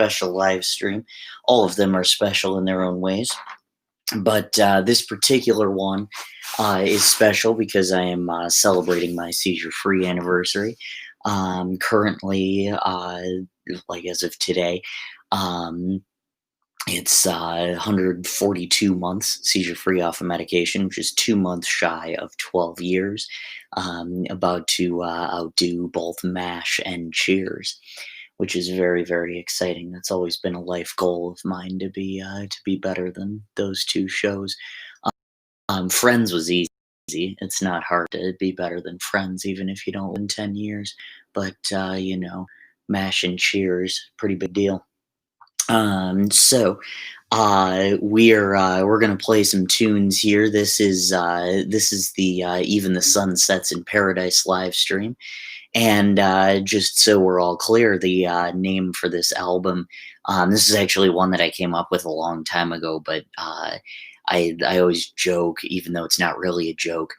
special live stream. All of them are special in their own ways. But this particular one is special because I am celebrating my seizure-free anniversary. Currently, like as of today, um, it's 142 months seizure-free off of medication, which is 2 months shy of 12 years. About to outdo both MASH and Cheers, which is very, very exciting. That's always been a life goal of mine to be better than those two shows. Friends was easy. It's not hard to be better than Friends, even if you don't win 10 years. But MASH and Cheers, pretty big deal. So we're gonna play some tunes here. This is the Even the Sun Sets in Paradise live stream. And just so we're all clear, the name for this album, this is actually one that I came up with a long time ago, but I always joke, even though it's not really a joke,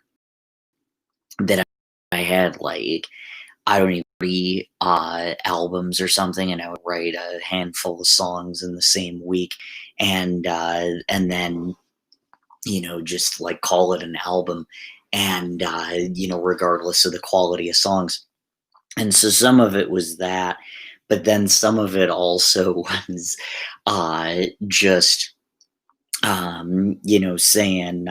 that I had like, I don't even 3 albums or something, and I would write a handful of songs in the same week, and then just like call it an album, and regardless of the quality of songs. And so some of it was that, but then some of it also was just saying,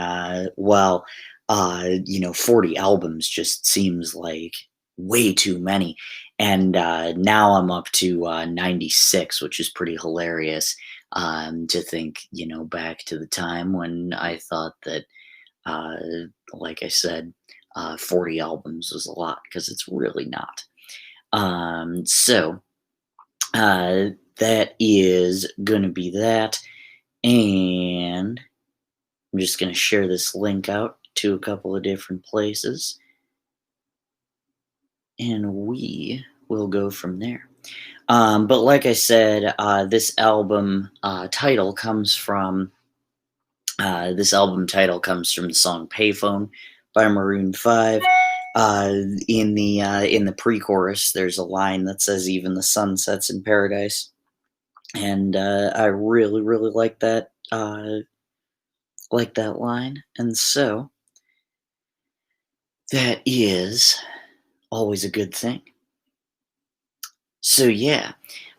well, 40 albums just seems like way too many. And now I'm up to 96, which is pretty hilarious to think, back to the time when I thought that, uh, like I said, 40 albums was a lot, because it's really not. So that is going to be that. And I'm just going to share this link out to a couple of different places, and we will go from there. But like I said, this album title comes from the song "Payphone" by Maroon 5. In the pre-chorus, there's a line that says, "Even the sun sets in paradise," and I really, really like that line, and so that is always a good thing. So yeah,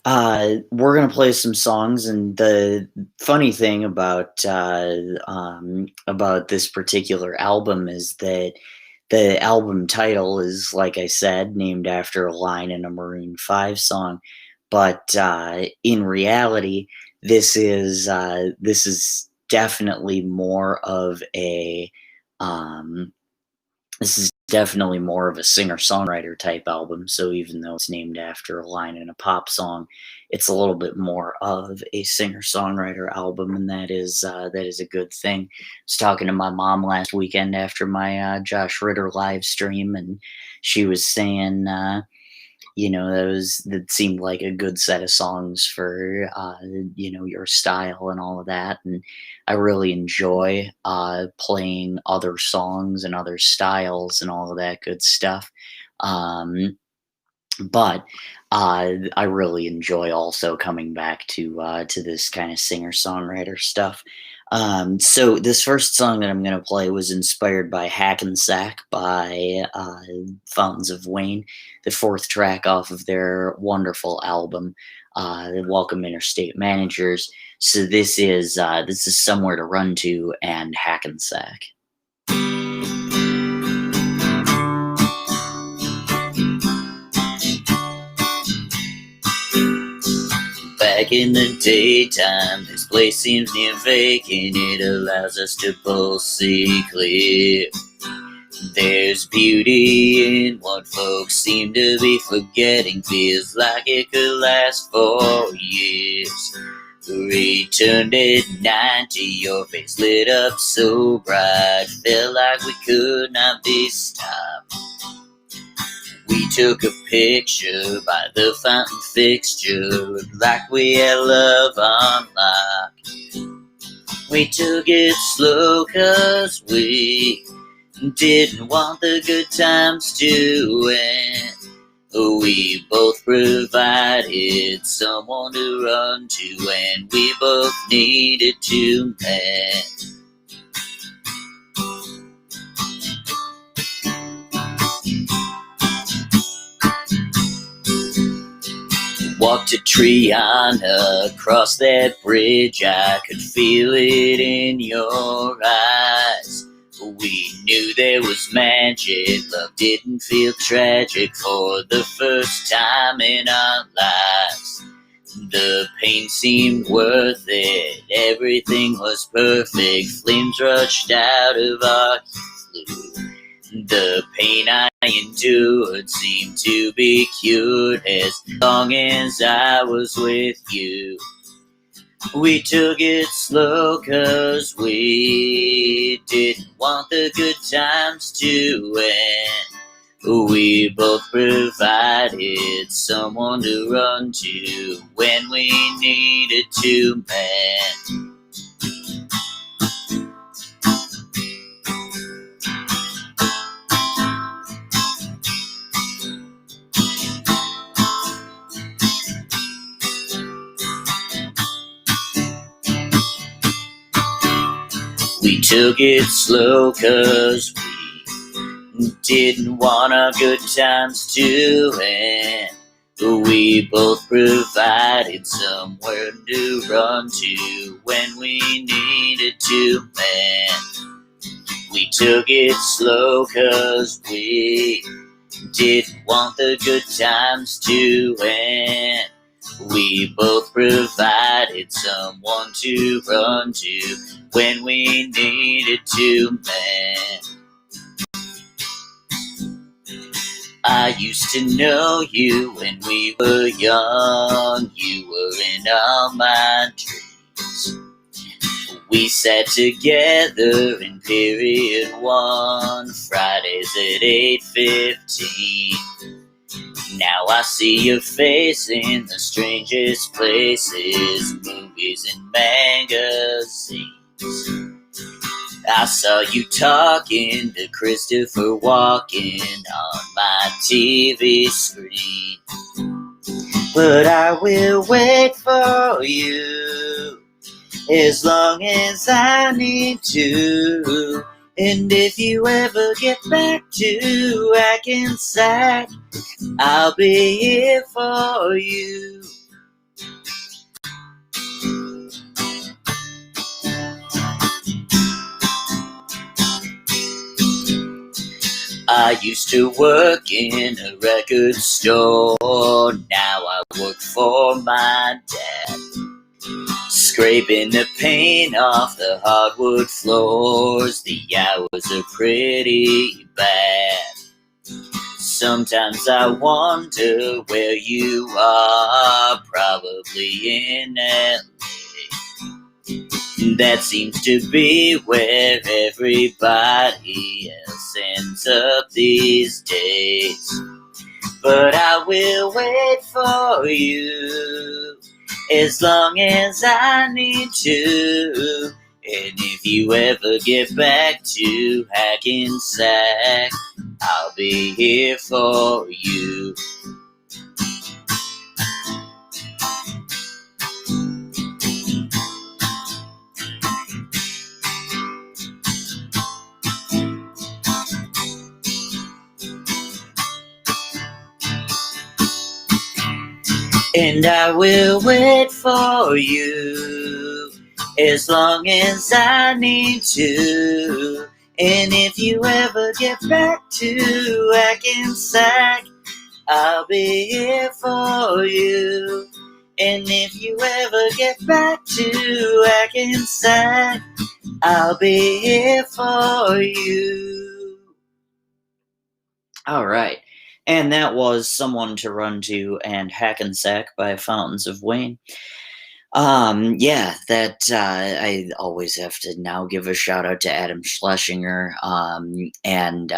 we're gonna play some songs, and the funny thing about this particular album is that the album title is, like I said, named after a line in a Maroon 5 song, but in reality, this is definitely more of a singer-songwriter type album. So even though it's named after a line in a pop song, it's a little bit more of a singer-songwriter album, and that is a good thing. I was talking to my mom last weekend after my Josh Ritter live stream, and she was saying, that seemed like a good set of songs for your style and all of that. And I really enjoy playing other songs and other styles and all of that good stuff. But I really enjoy also coming back to this kind of singer-songwriter stuff. So this first song that I'm going to play was inspired by Hackensack by Fountains of Wayne, the 4th track off of their wonderful album, Welcome Interstate Managers. So this is Somewhere to Run To and Hackensack. Back in the daytime, this place seems near vacant. It allows us to both see clear. There's beauty in what folks seem to be forgetting. Feels like it could last for years. Returned at 90, your face lit up so bright. Felt like we could not be stopped. We took a picture by the fountain fixture, looked like we had love on lock. We took it slow 'cause we didn't want the good times to end. We both provided someone to run to, and we both needed to mend. Walked to Triana, across that bridge, I could feel it in your eyes. We knew there was magic, love didn't feel tragic for the first time in our lives. The pain seemed worth it, everything was perfect, flames rushed out of our flue. The pain I endured seemed to be cured as long as I was with you. We took it slow 'cause we didn't want the good times to end. We both provided someone to run to when we needed to mend. We took it slow 'cause we didn't want our good times to end. We both provided somewhere to run to when we needed to mend. We took it slow 'cause we didn't want the good times to end. We both provided someone to run to when we needed to mend. I used to know you when we were young. You were in all my dreams. We sat together in period 1, Fridays at 8:15. Now I see your face in the strangest places, movies and magazines. I saw you talking to Christopher Walken on my TV screen. But I will wait for you as long as I need to. And if you ever get back to Hackensack, I'll be here for you. I used to work in a record store. Now I work for my dad, scraping the paint off the hardwood floors. The hours are pretty bad. Sometimes I wonder where you are, probably in LA. That seems to be where everybody else ends up these days. But I will wait for you as long as I need to. And if you ever get back to Hackensack, I'll be here for you. And I will wait for you as long as I need to. And if you ever get back to Hackensack, I'll be here for you. And if you ever get back to Hackensack, I'll be here for you. All right. And that was Someone to Run To and Hackensack by Fountains of Wayne. Yeah, that I always have to now give a shout out to Adam Schlesinger. And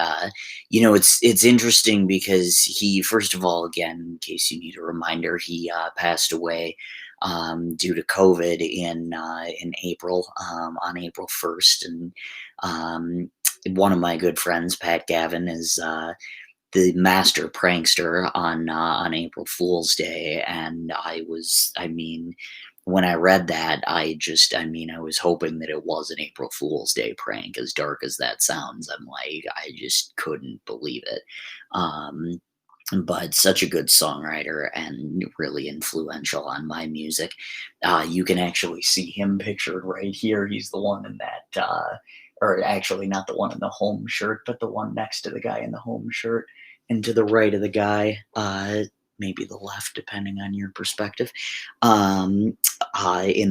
it's interesting because he, first of all, again, in case you need a reminder, he passed away due to COVID in April, on April 1st. And one of my good friends, Pat Gavin, is the master prankster on April Fool's Day, and I mean, when I read that, I was hoping that it was an April Fool's Day prank. As dark as that sounds, I'm like, I just couldn't believe it. Um, but such a good songwriter and really influential on my music. You can actually see him pictured right here. He's the one in that, or actually not the one in the home shirt, but the one next to the guy in the home shirt, and to the right of the guy, maybe the left, depending on your perspective, in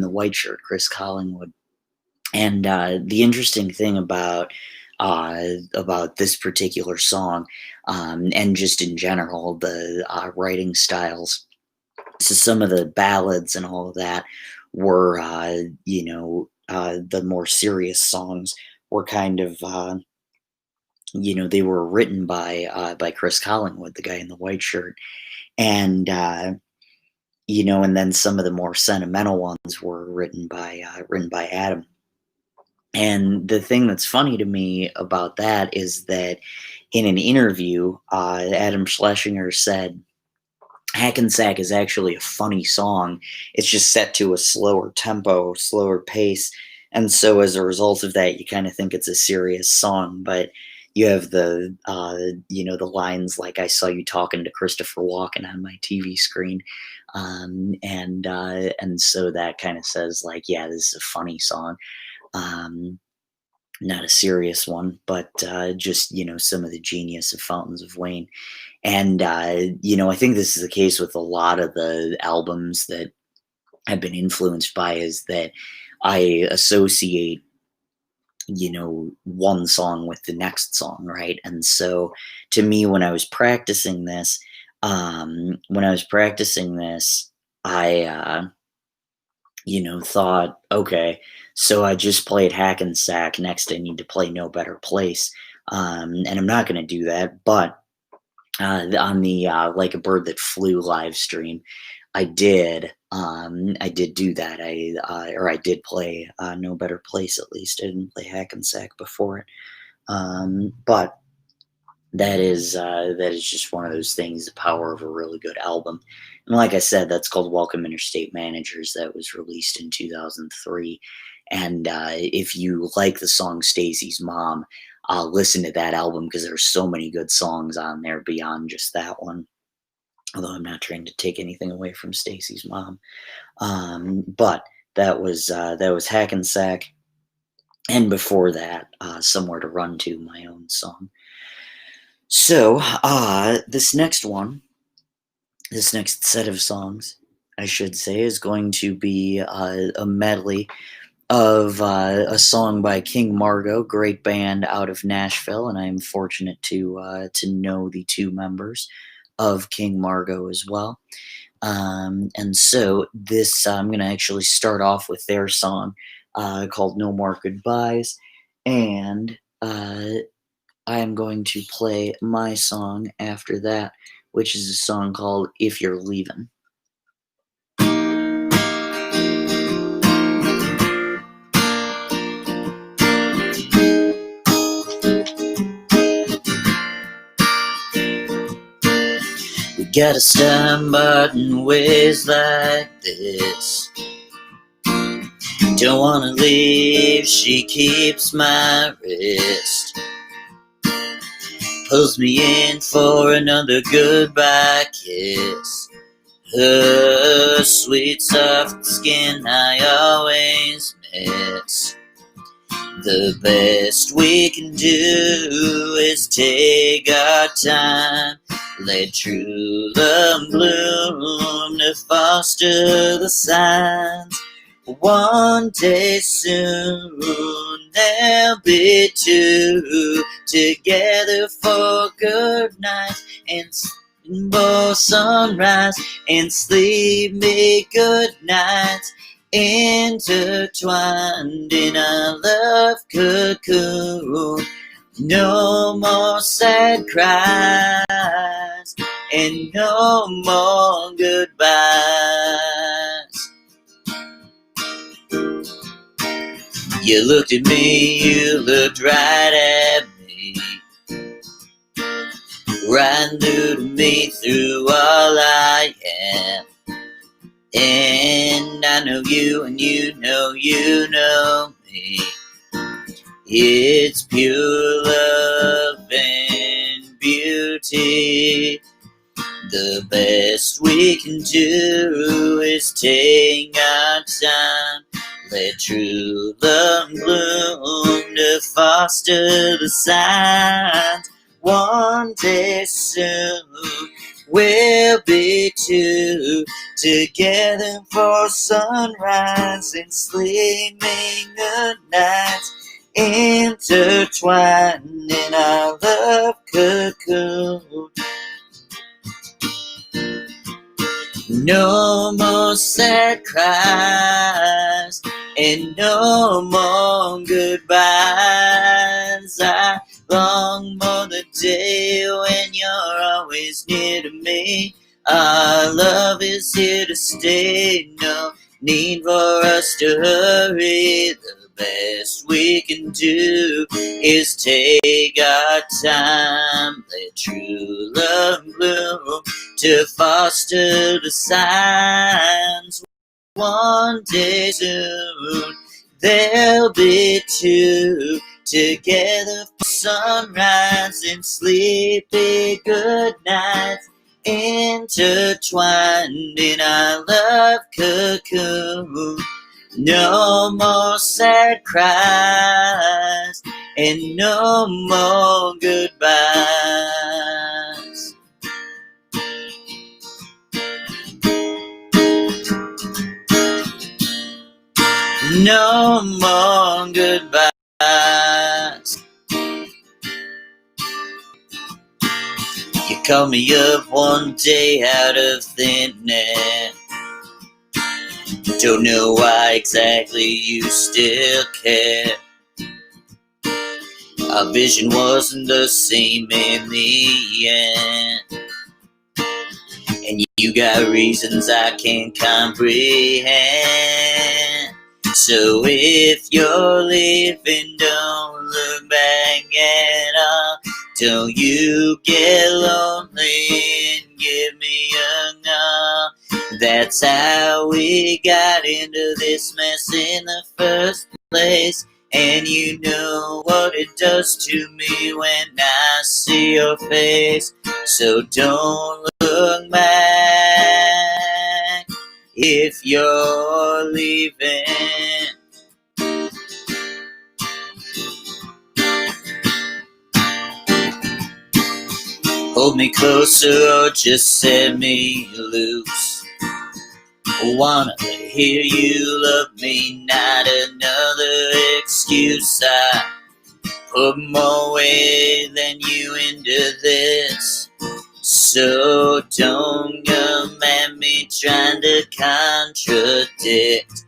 the white shirt, Chris Collingwood. And the interesting thing about this particular song, and just in general, the writing styles. So some of the ballads and all of that were, the more serious songs were kind of, they were written by Chris Collingwood, the guy in the white shirt, and and then some of the more sentimental ones were written by Adam. And the thing that's funny to me about that is that in an interview, Adam Schlesinger said, Hackensack is actually a funny song. It's just set to a slower tempo, slower pace. And so as a result of that, you kind of think it's a serious song. But you have the lines like, I saw you talking to Christopher Walken on my TV screen. And so that kind of says, like, yeah, this is a funny song. Um, Not a serious one, but just some of the genius of Fountains of Wayne. And I think this is the case with a lot of the albums that I've been influenced by, is that I associate one song with the next song, right? And so to me, when I was practicing this, I thought, okay, so I just played Hackensack. Next, I need to play No Better Place. And I'm not going to do that. But on the Like a Bird That Flew live stream, I did do that. I did play No Better Place, at least. I didn't play Hackensack before it. But that is just one of those things, the power of a really good album. And like I said, that's called Welcome Interstate Managers. That was released in 2003. And if you like the song Stacy's Mom, listen to that album, because there's so many good songs on there beyond just that one. Although I'm not trying to take anything away from Stacy's Mom. But that was Hackensack. And before that, Somewhere to Run To, my own song. So, this next set of songs, I should say, is going to be a medley of a song by King Margo, great band out of Nashville, and I'm fortunate to know the two members of King Margo as well. And so this, I'm going to actually start off with their song called No More Goodbyes, and I am going to play my song after that, which is a song called If You're Leavin'. We gotta stand button ways like this. Don't wanna leave, she keeps my wrist. Pulls me in for another goodbye kiss. Her sweet soft skin I always miss. The best we can do is take our time. Let true love bloom to foster the signs. One day soon there'll be two together for good night and rainbow sunrise and sleep me good nights, intertwined in a love cocoon. No more sad cries and no more goodbyes. You looked at me, you looked right at me. right through to me, through all I am. And I know you, and you know me. It's pure love and beauty. The best we can do is take our time. Let true love bloom to foster the signs. One day soon we'll be two, together for sunrise and sleeping good nights, intertwined in our love cocoon. No more sad cries and no more goodbyes. I long for the day when you're always near to me. Our love is here to stay. No need for us to hurry. The best we can do is take our time. Let true love bloom to foster the signs. One day soon there'll be two, together for sunrise and sleepy good nights, intertwined in our love cocoon. No more sad cries and no more goodbyes. No more goodbyes. You called me up one day out of thin air. Don't know why exactly you still care. Our vision wasn't the same in the end, and you got reasons I can't comprehend. So if you're leaving, don't look back at all. Don't you get lonely and give me a call. That's how we got into this mess in the first place. And you know what it does to me when I see your face. So don't look back if you're leaving. Hold me closer or just set me loose. Wanna hear you love me, not another excuse. I put more weight than you into this, so don't come at me trying to contradict.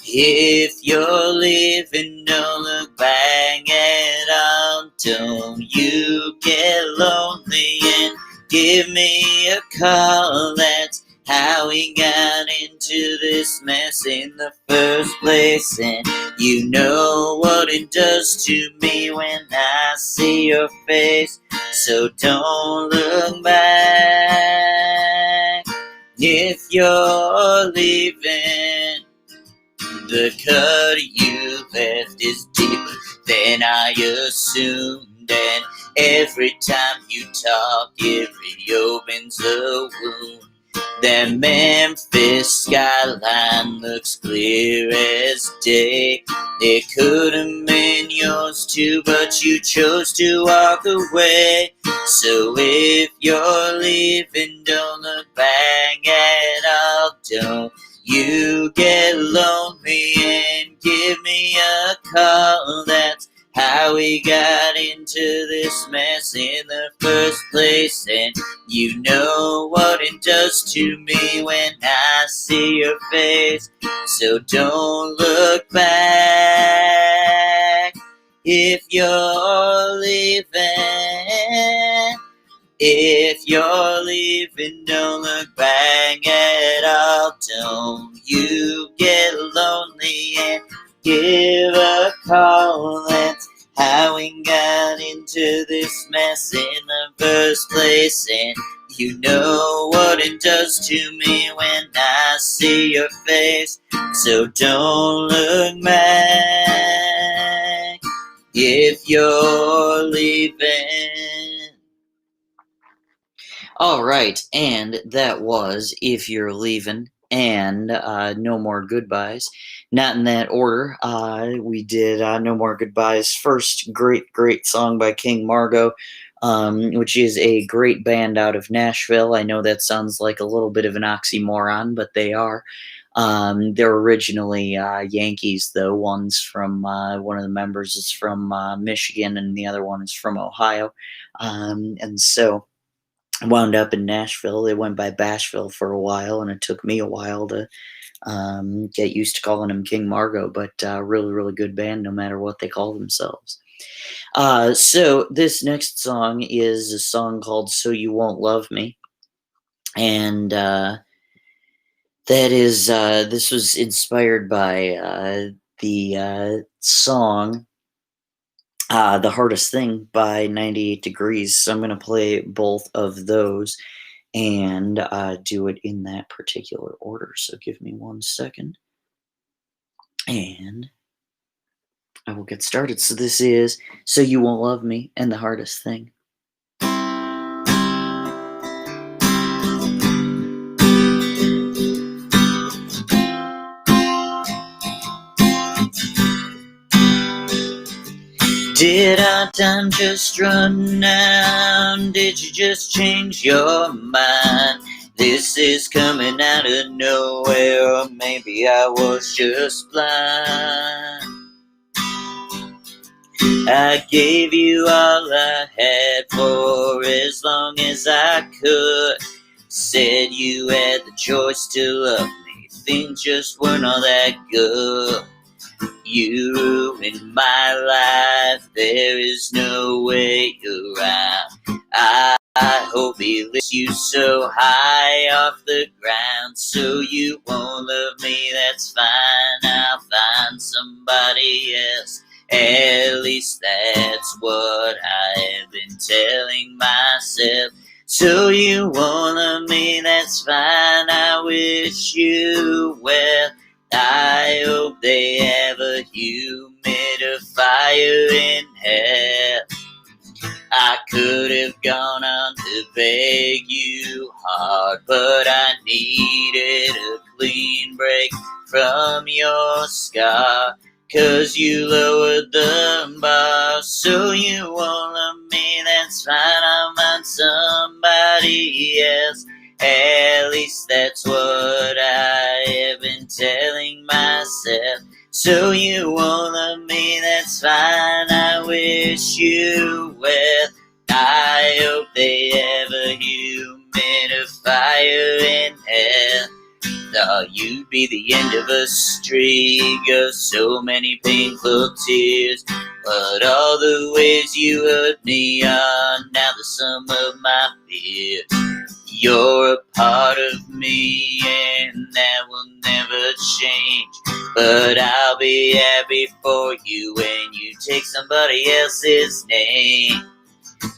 If you're leaving, don't look back at all. Don't you get lonely and give me a call. That's how we got into this mess in the first place. And you know what it does to me when I see your face. So don't look back if you're leaving. The cut you left is deeper than I assumed, and every time you talk, it reopens the wound. That Memphis skyline looks clear as day. It could have been yours too, but you chose to walk away. So if you're leaving, don't look back at all. Don't you get lonely and give me a call. That's how we got into this mess in the first place. And you know what it does to me when I see your face. So don't look back if you're leaving. If you're leaving, don't look back at all. Don't you get lonely and give a call. That's how we got into this mess in the first place, and you know what it does to me when I see your face. So don't look back if you're leaving. All right, and that was If You're Leaving and No More Goodbyes. Not in that order. We did No More Goodbyes first. Great song by King Margo, which is a great band out of Nashville. I know that sounds like a little bit of an oxymoron, but they are. They're originally Yankees, though. One's from one of the members is from Michigan, and the other one is from Ohio. And so wound up in Nashville. They went by Bashville for a while, and it took me a while to get used to calling them King Margo, but really good band no matter what they call themselves. So this next song is a song called So You Won't Love Me, and this was inspired by the song The Hardest Thing by 98 Degrees. So I'm going to play both of those and do it in that particular order. So give me 1 second, and I will get started. So this is So You Won't Love Me and The Hardest Thing. Did our time just run out? Did you just change your mind? This is coming out of nowhere, or maybe I was just blind. I gave you all I had for as long as I could. Said you had the choice to love me. Things just weren't all that good. You ruined my life, there is no way around. I hope he lifts you so high off the ground. So you won't love me, that's fine, I'll find somebody else. At least that's what I've been telling myself. So you won't love me, that's fine, I wish you well. I hope they have a humidifier in hell. I could have gone on to beg you hard, but I needed a clean break from your scar. 'Cause you lowered the bar. So you won't love me, that's fine, I'll find somebody else. At least that's what I have been telling myself. So you won't love me, that's fine, I wish you well. I hope they have a humidifier in hell. Thought you'd be the end of a streak of so many painful tears, but all the ways you hurt me are now the sum of my fears. You're a part of me and that will never change, but I'll be happy for you when you take somebody else's name.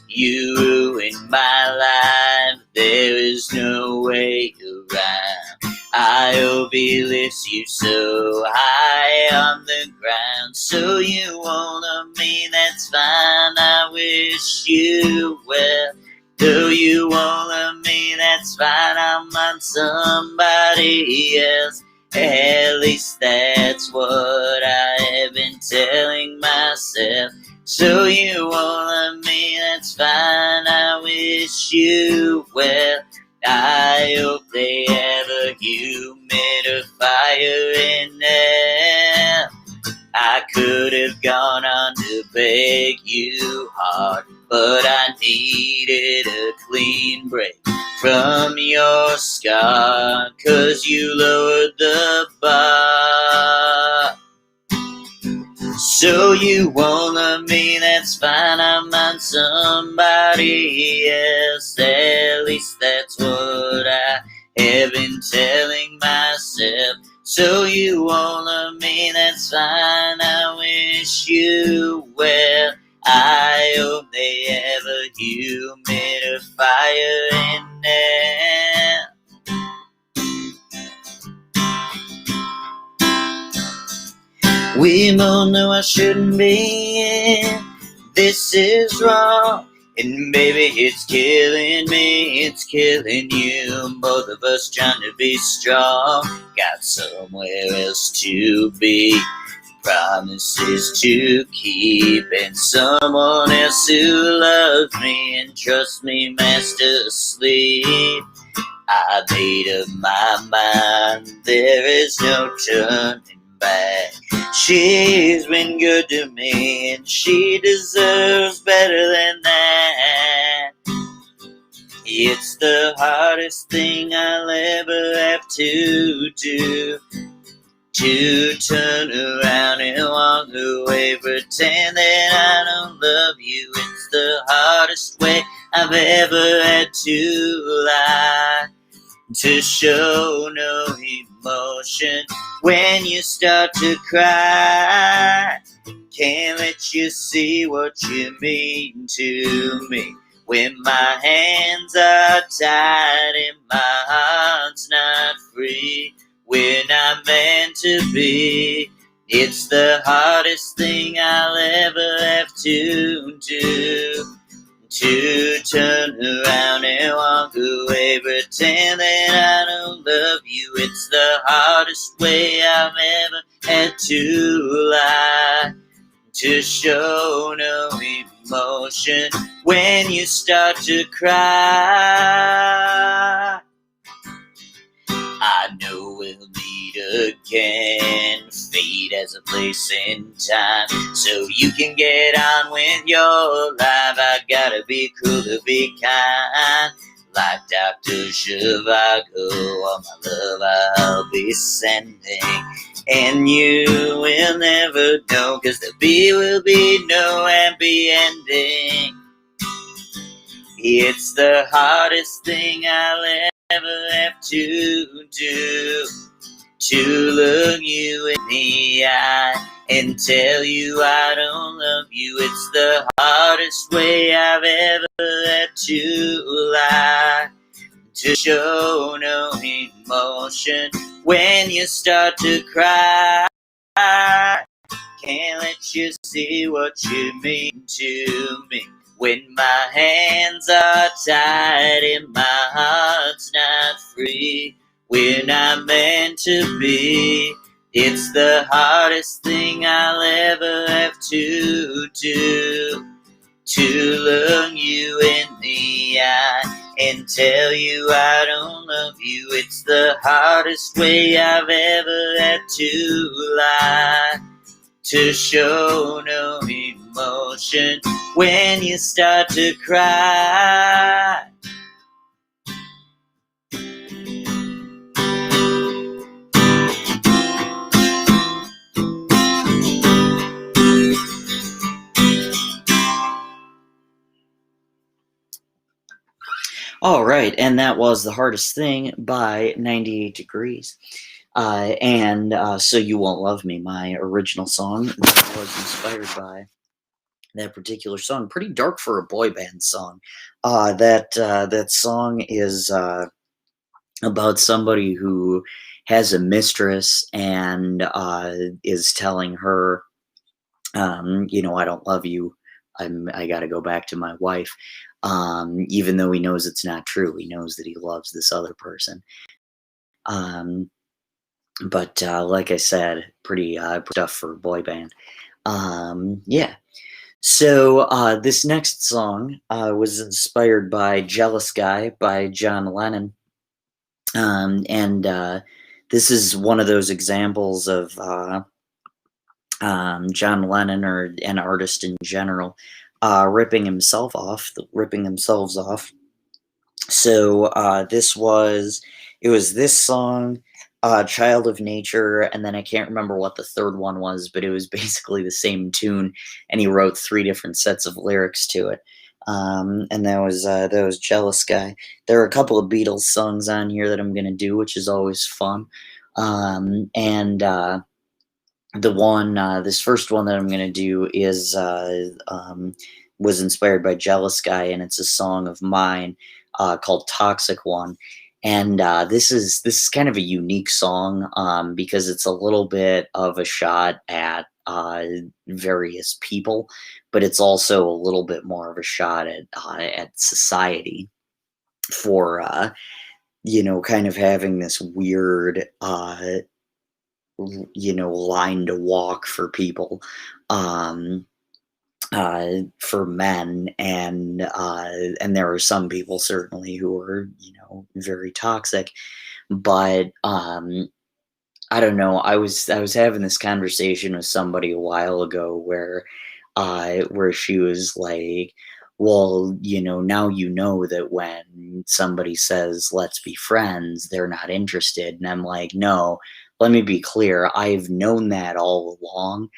You ruined my life, there is no way around. I hope he lifts you so high on the ground. So you won't love me, that's fine, I wish you well. Though you won't love me, that's fine, I'm on somebody else. At least that's what I have been telling myself. So you won't love me, that's fine, I wish you well. I hope they have a humidifier in there. I could have gone on to beg you hard, but I needed a clean break from your scar. 'Cause you lowered the bar. So you won't love me, that's fine, I'm on somebody else. At least that's what I have been telling myself. So you won't love me, that's fine, I wish you well. I hope they have a fire in there. We both know I shouldn't be in. This is wrong. And baby, it's killing me, it's killing you. Both of us trying to be strong. Got somewhere else to be. Promises to keep. And someone else who loves me and trusts me fast asleep. I made up my mind, there is no turning back. She's been good to me and she deserves better than that. It's the hardest thing I'll ever have to do, to turn around and walk away, pretend that I don't love you. It's the hardest way I've ever had to lie, to show no emotion when you start to cry. Can't let you see what you mean to me when my hands are tied and my heart's not free. We're not meant to be. It's the hardest thing I'll ever have to do, to turn around and walk away, pretend that I don't love you. It's the hardest way I've ever had to lie, to show no emotion when you start to cry. I know we'll meet again. Fate has a place in time, so you can get on with your life. I gotta be cruel to be kind, like Dr. Zhivago. All my love I'll be sending, and you will never know, 'cause there will be no happy ending. It's the hardest thing I'll ever have to do, to look you in the eye and tell you I don't love you. It's the hardest way I've ever had to lie, to show no emotion when you start to cry. Can't let you see what you mean to me when my hands are tied and my heart's not free. We're not meant to be. It's the hardest thing I'll ever have to do, to look you in the eye and tell you I don't love you. It's the hardest way I've ever had to lie, to show no emotion when you start to cry. All right, and that was The Hardest Thing by 98 Degrees. And So You Won't Love Me, my original song that was inspired by that particular song. Pretty dark for a boy band song. That song is about somebody who has a mistress and is telling her, I don't love you. I got to go back to my wife. Even though he knows it's not true, he knows that he loves this other person. But like I said, pretty stuff for a boy band. Yeah. So this next song was inspired by "Jealous Guy" by John Lennon. And this is one of those examples of John Lennon, or an artist in general, ripping themselves off. So it was this song, "Child of Nature," and then I can't remember what the third one was, but it was basically the same tune, and he wrote 3 different sets of lyrics to it. And that was "Jealous Guy." There are a couple of Beatles songs on here that I'm gonna do, which is always fun. And this first one that I'm gonna do is was inspired by Jealous Guy, and it's a song of mine called Toxic One. And this is kind of a unique song because it's a little bit of a shot at various people, but it's also a little bit more of a shot at society for kind of having this weird line to walk for people. Um, for men, and there are some people certainly who are very toxic, but I don't know. I was having this conversation with somebody a while ago where she was like, "Well, now you know that when somebody says let's be friends, they're not interested." And I'm like, "No, let me be clear. I've known that all along.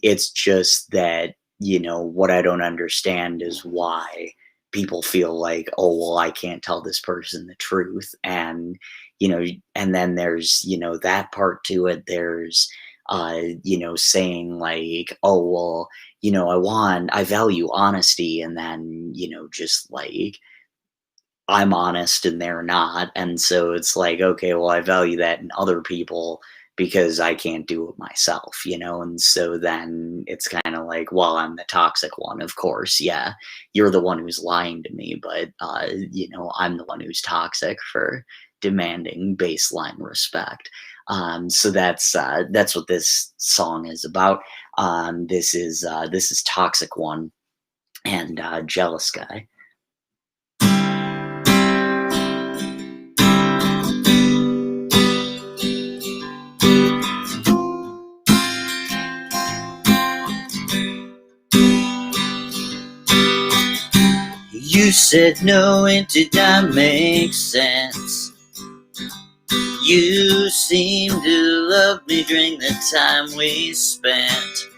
It's just that, what I don't understand is why people feel like, oh, well, I can't tell this person the truth." And then there's that part to it. There's saying like, oh, well, I value honesty, and then just like I'm honest and they're not, and so it's like, okay, well, I value that in other people because I can't do it myself, and so then it's kind of like, well, I'm the toxic one, of course. Yeah, you're the one who's lying to me, but I'm the one who's toxic for demanding baseline respect. So that's what this song is about. This is Toxic One and Jealous Guy. You said no, it did not make sense. You seem to love me during the time we spent.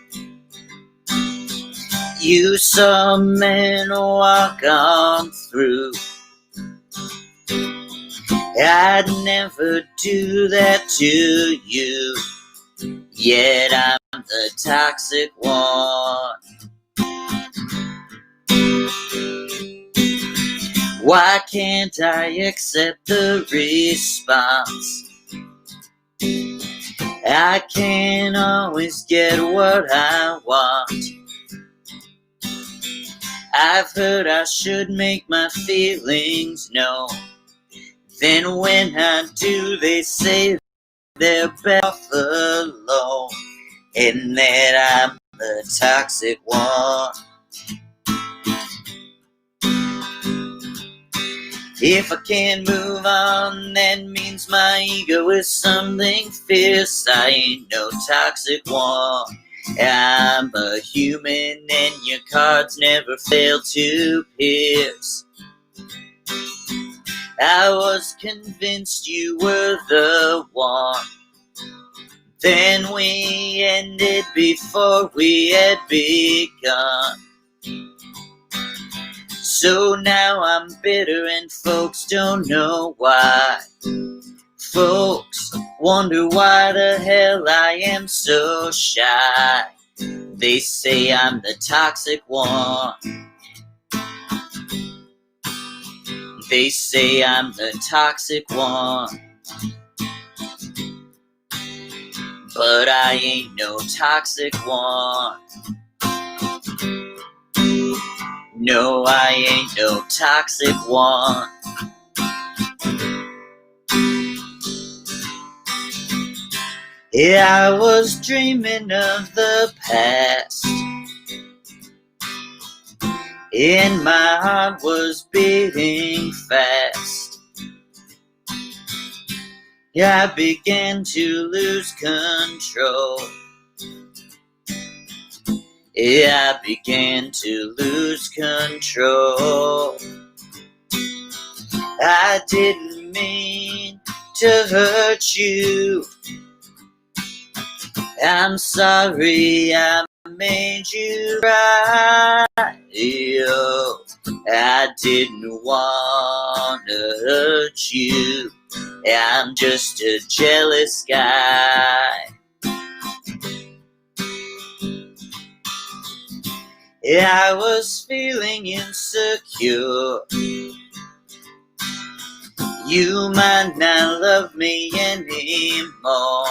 You saw a man walk on through. I'd never do that to you, yet I'm the toxic one. Why can't I accept the response? I can't always get what I want. I've heard I should make my feelings known. Then when I do, they say they're better off alone, and that I'm the toxic one. If I can't move on, that means my ego is something fierce. I ain't no toxic one. I'm a human, and your cards never fail to pierce. I was convinced you were the one. Then we ended before we had begun. So now I'm bitter and folks don't know why. Folks wonder why the hell I am so shy. They say I'm the toxic one. They say I'm the toxic one. But I ain't no toxic one. No, I ain't no toxic one. Yeah, I was dreaming of the past, and my heart was beating fast. Yeah, I began to lose control. Yeah, I began to lose control. I didn't mean to hurt you. I'm sorry I made you right. I didn't want to hurt you. I'm just a jealous guy. I was feeling insecure. You might not love me anymore.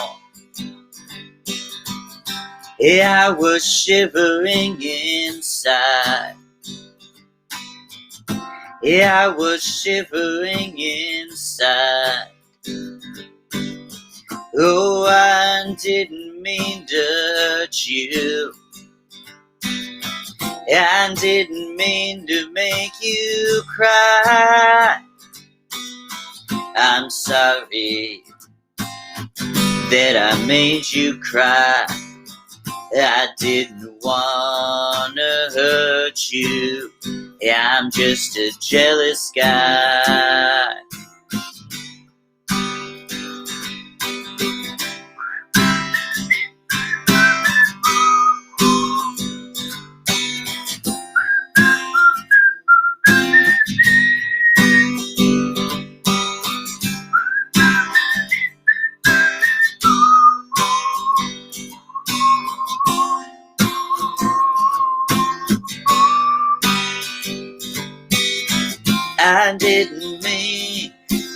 I was shivering inside. I was shivering inside. Oh, I didn't mean to hurt you. I didn't mean to make you cry. I'm sorry that I made you cry. I didn't wanna hurt you. I'm just a jealous guy. I didn't mean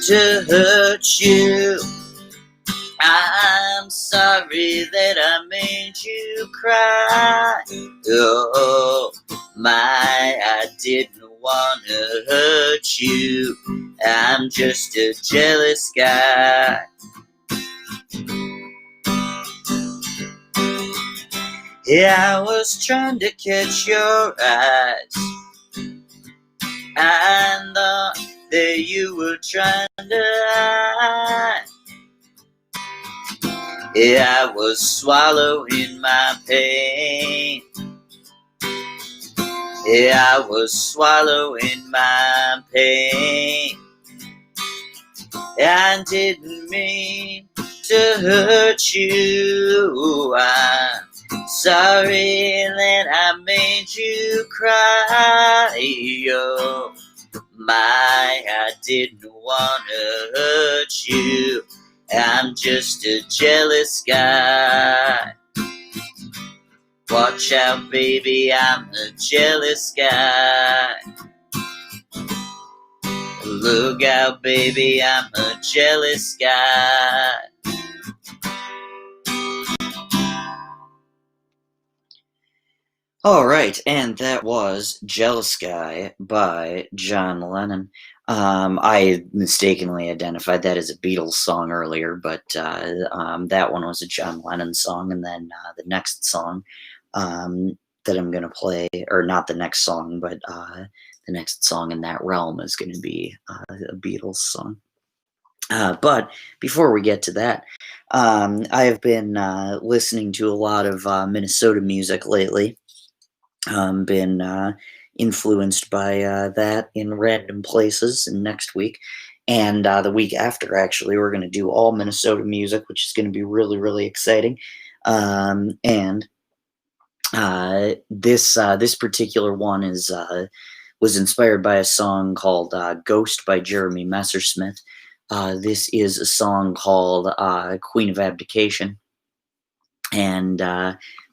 to hurt you. I'm sorry that I made you cry. Oh, I didn't want to hurt you. I'm just a jealous guy. Yeah, I was trying to catch your eyes. I thought that you were trying to hide. Yeah, I was swallowing my pain. Yeah, I was swallowing my pain. I didn't mean to hurt you. I'm sorry that I made you cry. Oh, I didn't want to hurt you. I'm just a jealous guy. Watch out, baby, I'm a jealous guy. Look out, baby, I'm a jealous guy. All right, and that was Jealous Guy by John Lennon. I mistakenly identified that as a Beatles song earlier, but that one was a John Lennon song. And then the next song that I'm going to play, or not the next song, but the next song in that realm is going to be a Beatles song. But before we get to that, I have been listening to a lot of Minnesota music lately. Been influenced by that in random places. And next week and the week after, actually, we're going to do all Minnesota music, which is going to be really, really exciting. And this particular one was inspired by a song called "Ghost" by Jeremy Messersmith. This is a song called "Queen of Abdication," and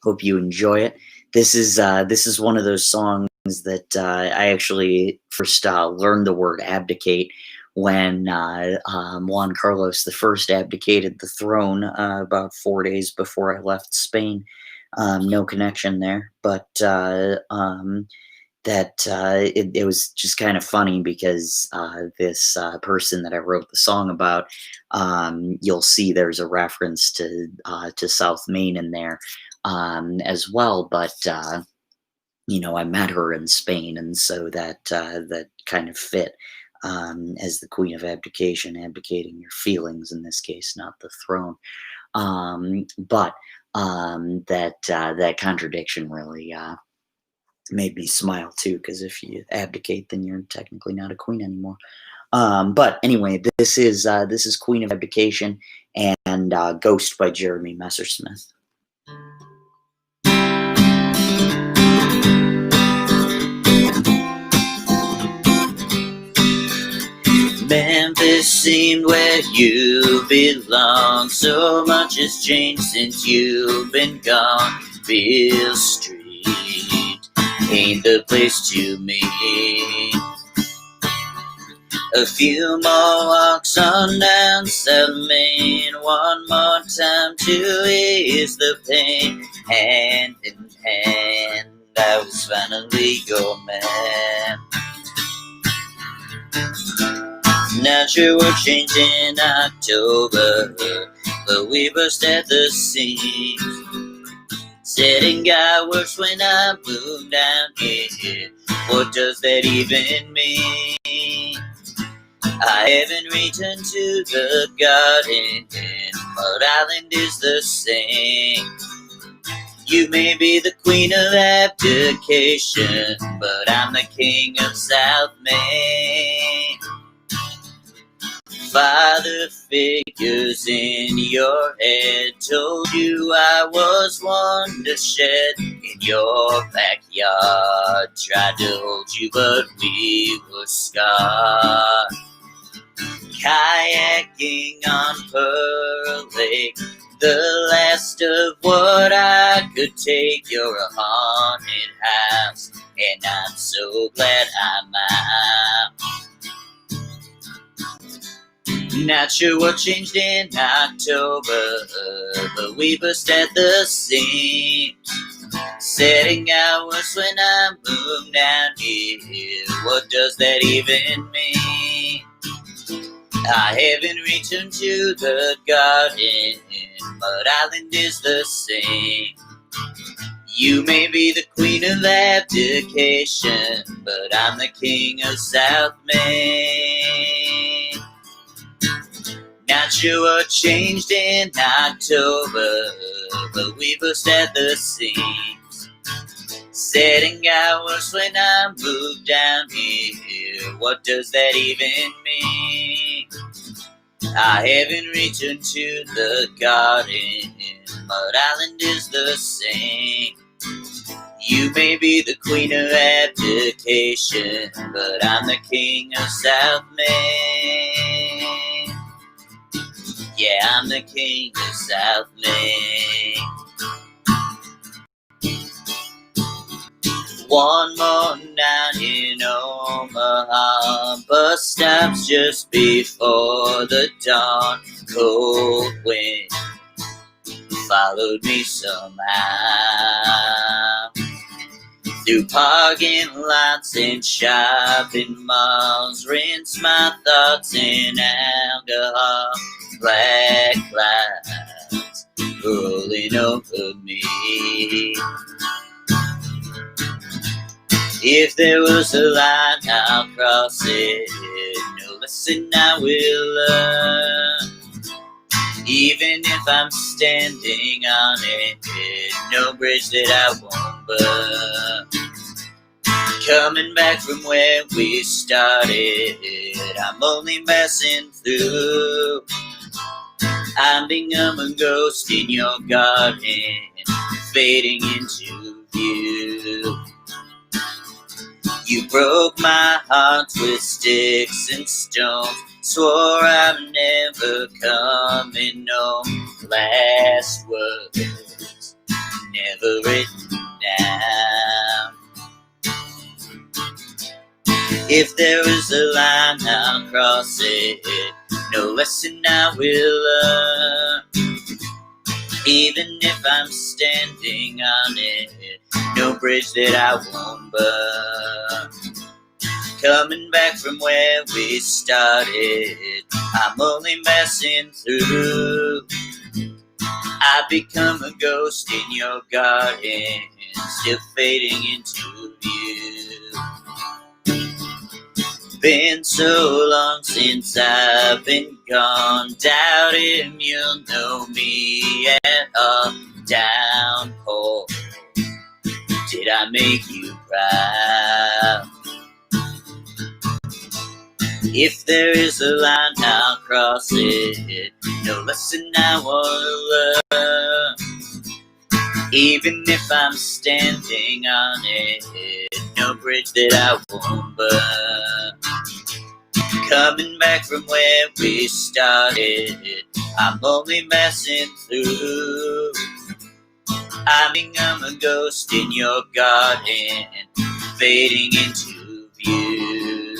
hope you enjoy it. This is one of those songs that I actually first learned the word abdicate when Juan Carlos I abdicated the throne about 4 days before I left Spain. No connection there, but it was just kind of funny because this person that I wrote the song about, you'll see there's a reference to South Maine in there. As well, but I met her in Spain, and so that kind of fit as the Queen of Abdication, abdicating your feelings in this case, not the throne. But that contradiction really made me smile too, because if you abdicate, then you're technically not a queen anymore. But anyway, this is Queen of Abdication and Ghost by Jeremy Messersmith. Memphis seemed where you belong. So much has changed since you've been gone. Beale Street ain't the place to meet. A few more walks on down South Main, one more time to ease the pain. Hand in hand, I was finally your man. Not sure what changed in October, but we burst at the seams. Said God works when I move down here. What does that even mean? I haven't returned to the garden, but Island is the same. You may be the queen of abdication, but I'm the king of South Main. Father figures in your head told you I was one to shed in your backyard. Tried to hold you, but we were scarred. Kayaking on Pearl Lake, the last of what I could take. You're a haunted house, and I'm so glad I'm out. Not sure what changed in October, but we burst at the seams. Setting hours when I moved down here. What does that even mean? I haven't returned to the garden, but Island is the same. You may be the queen of abdication, but I'm the king of South Main. Not sure what changed in October, but we burst at the seams. Setting hours when I moved down here. What does that even mean? I haven't returned to the garden, but Island is the same. You may be the queen of abdication, but I'm the king of South Main. Yeah, I'm the king of South Main. One more night in Omaha, bus stops just before the dawn. Cold wind followed me somehow. Through parking lots and shopping malls, rinse my thoughts in alcohol. Black clouds rolling over me. If there was a line, I'll cross it. No lesson I will learn. Even if I'm standing on it, no bridge that I won't burn. Coming back from where we started, I'm only passing through. I'm become a ghost in your garden, fading into view. You broke my heart with sticks and stones, swore I'm never coming home. Last words never written down. If there is a line, I'll cross it. No lesson I will learn. Even if I'm standing on it, no bridge that I won't burn. Coming back from where we started, I'm only passing through. I've become a ghost in your garden, still fading into view. Been so long since I've been gone, doubting you'll know me at all. Downpour, did I make you proud? If there is a line, I'll cross it. No lesson I wanna learn. Even if I'm standing on it, no bridge that I won't burn. Coming back from where we started, I'm only passing through. I mean, I'm a ghost in your garden, fading into view.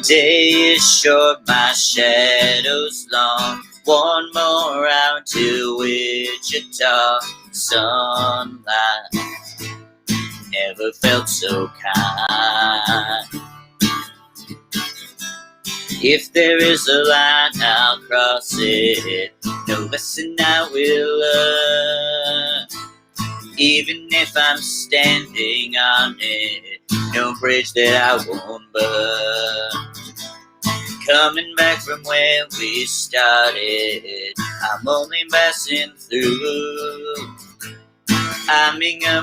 Day is short, my shadow's long. One more hour to Wichita. Sunlight never felt so kind. If there is a line, I'll cross it. No lesson I will learn. Even if I'm standing on it, no bridge that I won't burn. Coming back from where we started, I'm only passing through. I'm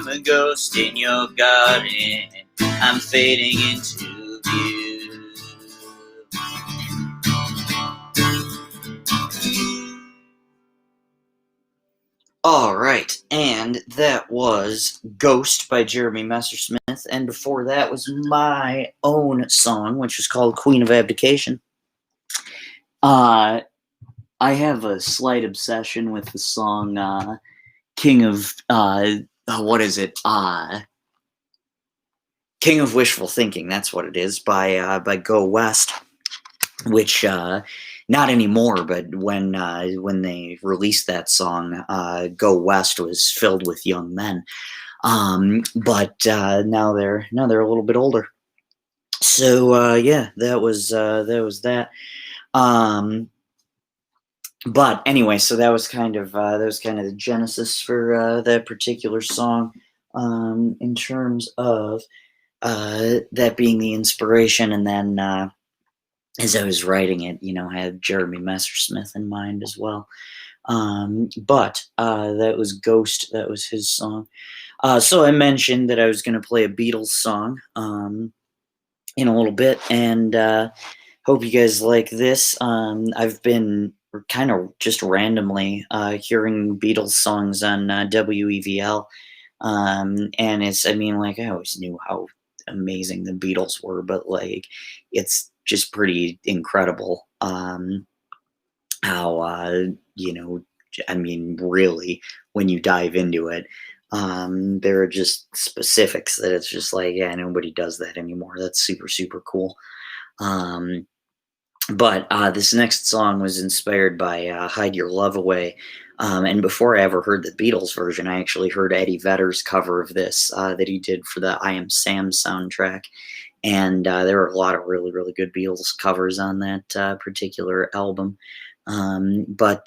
a ghost in your garden, I'm fading into view. All right, and that was Ghost by Jeremy Messersmith, and before that was my own song, which was called Queen of Abdication. I have a slight obsession with the song King of, what is it? King of Wishful Thinking, that's what it is, by Go West, which, not anymore, but when they released that song, Go West was filled with young men. But now they're a little bit older. So yeah, that was that. But anyway, so that was kind of the genesis for that particular song. In terms of that being the inspiration, and then as I was writing it, I had Jeremy Messersmith in mind as well. But that was Ghost. That was his song. So I mentioned that I was going to play a Beatles song in a little bit, and hope you guys like this. I've been kind of just randomly hearing Beatles songs on WEVL, and I always knew how amazing the Beatles were, but it's just pretty incredible how really, when you dive into it, there are just specifics that it's just nobody does that anymore. That's super, super cool. But this next song was inspired by Hide Your Love Away. And before I ever heard the Beatles version, I actually heard Eddie Vedder's cover of this that he did for the I Am Sam soundtrack. And there were a lot of really, really good Beatles covers on that particular album. But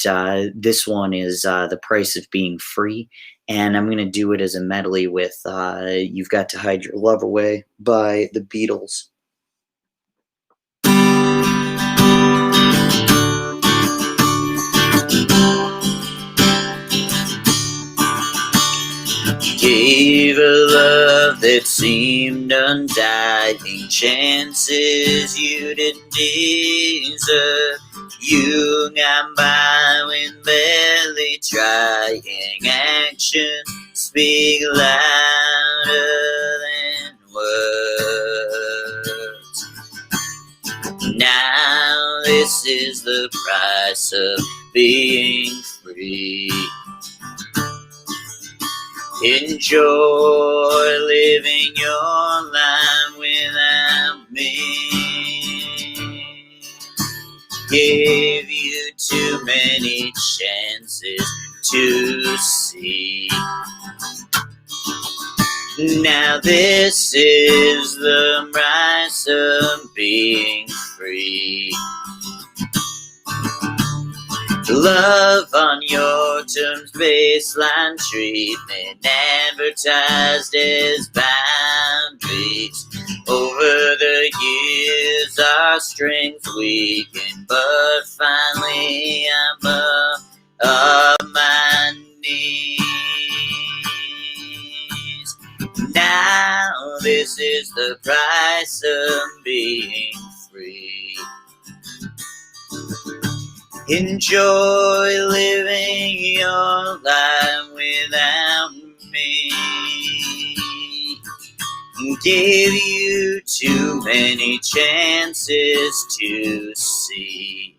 this one is The Price of Being Free. And I'm going to do it as a medley with You've Got to Hide Your Love Away by the Beatles. Gave a love that seemed undying, chances you didn't deserve. You got by when barely trying. Actions speak louder than words. Now this is the price of being free. Enjoy living your life without me. Gave you too many chances to see. Now this is the price of being free. Love on your terms, baseline treatment, advertised as boundaries. Over the years, our strength weakened, but finally I'm up my knees. Now this is the price of being free. Enjoy living your life without me. Gave you too many chances to see.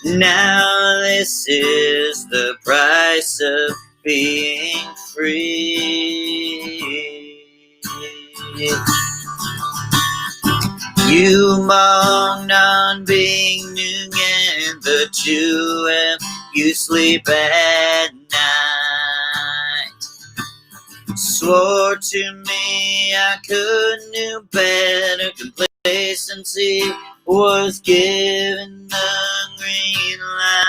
Now this is the price of being free. You moaned on being together to help you sleep at night. Swore to me I could do better. Complacency was given the green light.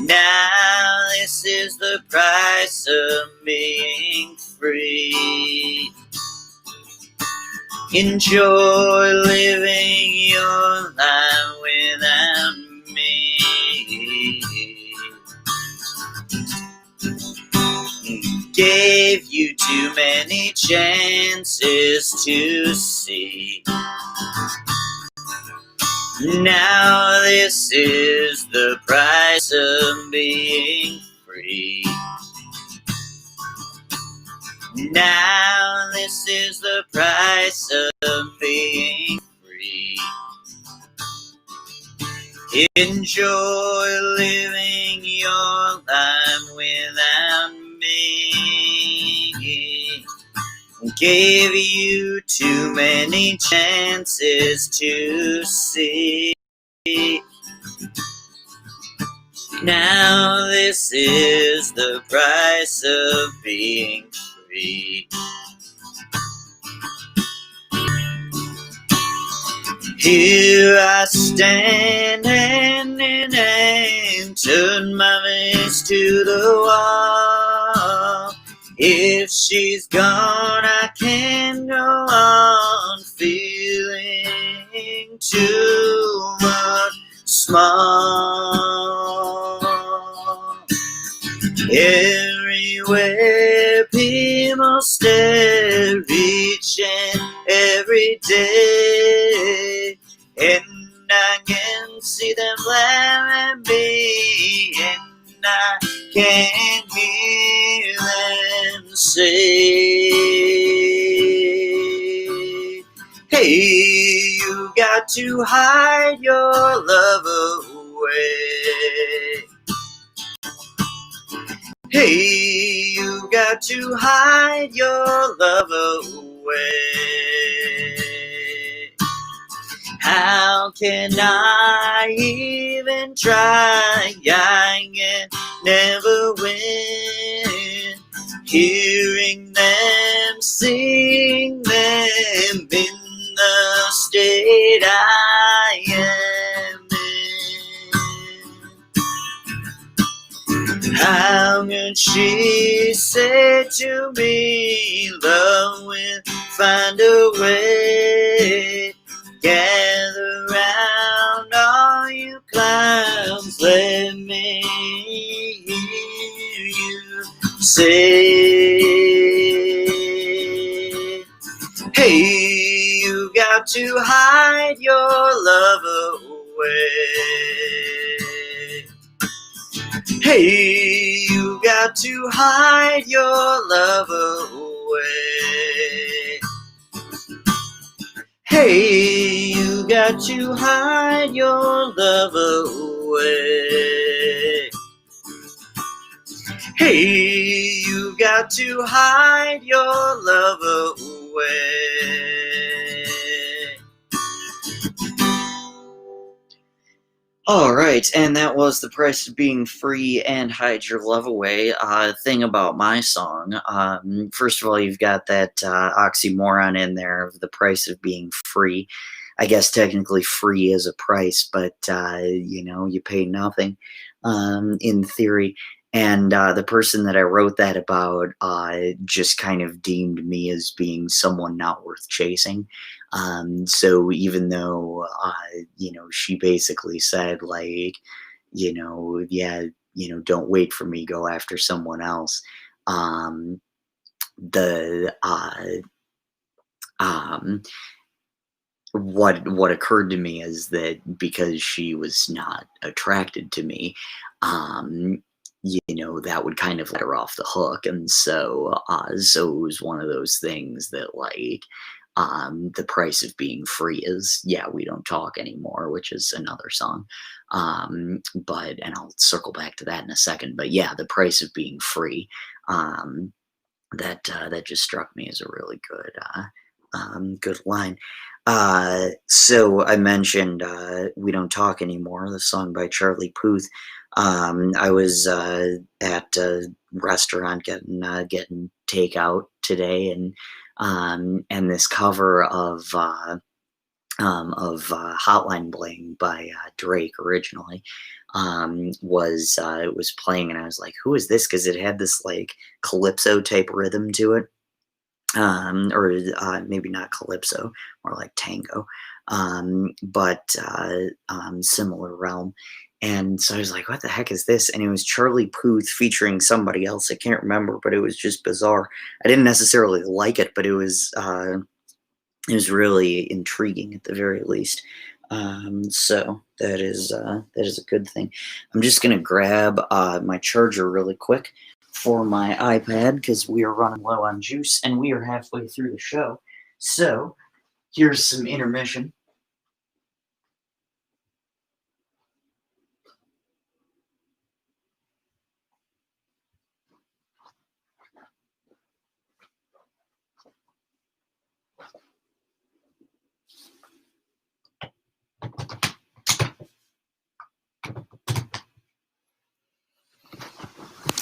Now this is the price of being free. Enjoy living your life without me. Gave you too many chances to see. Now this is the price of being free. Now this is the price of being free. Enjoy living your life without me. Gave you too many chances to see. Now this is the price of being free. Here I stand, hand in hand, turn my face to the wall. If she's gone, I can't go on feeling too much small. Everywhere people stare each and every day, and I can see them laugh at me, and I can hear them say, hey, you got to hide your love away. Hey, you got to hide your love away. How can I even try? I can never win. Hearing them, seeing them in the state I am in. How could she say to me, love will find a way? Gather round all you clowns, let me hear you say, hey, you got to hide your love away. Hey, you got to hide your love away. Hey, you got to hide your love away. Hey, you got to hide your love away. All right, and that was The Price of Being Free and Hide Your Love Away. Thing about my song, first of all, you've got that oxymoron in there of the price of being free. I guess technically free is a price, but, you pay nothing in theory. And the person that I wrote that about just kind of deemed me as being someone not worth chasing. So even though, she basically said like, yeah, don't wait for me, go after someone else. The what occurred to me is that because she was not attracted to me, that would kind of let her off the hook. And so it was one of those things that like, the price of being free is, yeah, we don't talk anymore, which is another song. And I'll circle back to that in a second, but yeah, the price of being free. that just struck me as a really good line. So I mentioned "We Don't Talk Anymore," the song by Charlie Puth. I was at a restaurant getting takeout today, and this cover of Hotline Bling by Drake originally was playing, and I was like, "Who is this?" Because it had this like calypso type rhythm to it, or maybe not calypso, more like tango, but similar realm. And so I was like, "What the heck is this?" And it was Charlie Puth featuring somebody else. I can't remember, but it was just bizarre. I didn't necessarily like it, but it was really intriguing at the very least. So that is a good thing. I'm just gonna grab my charger really quick for my iPad because we are running low on juice and we are halfway through the show. So here's some intermission.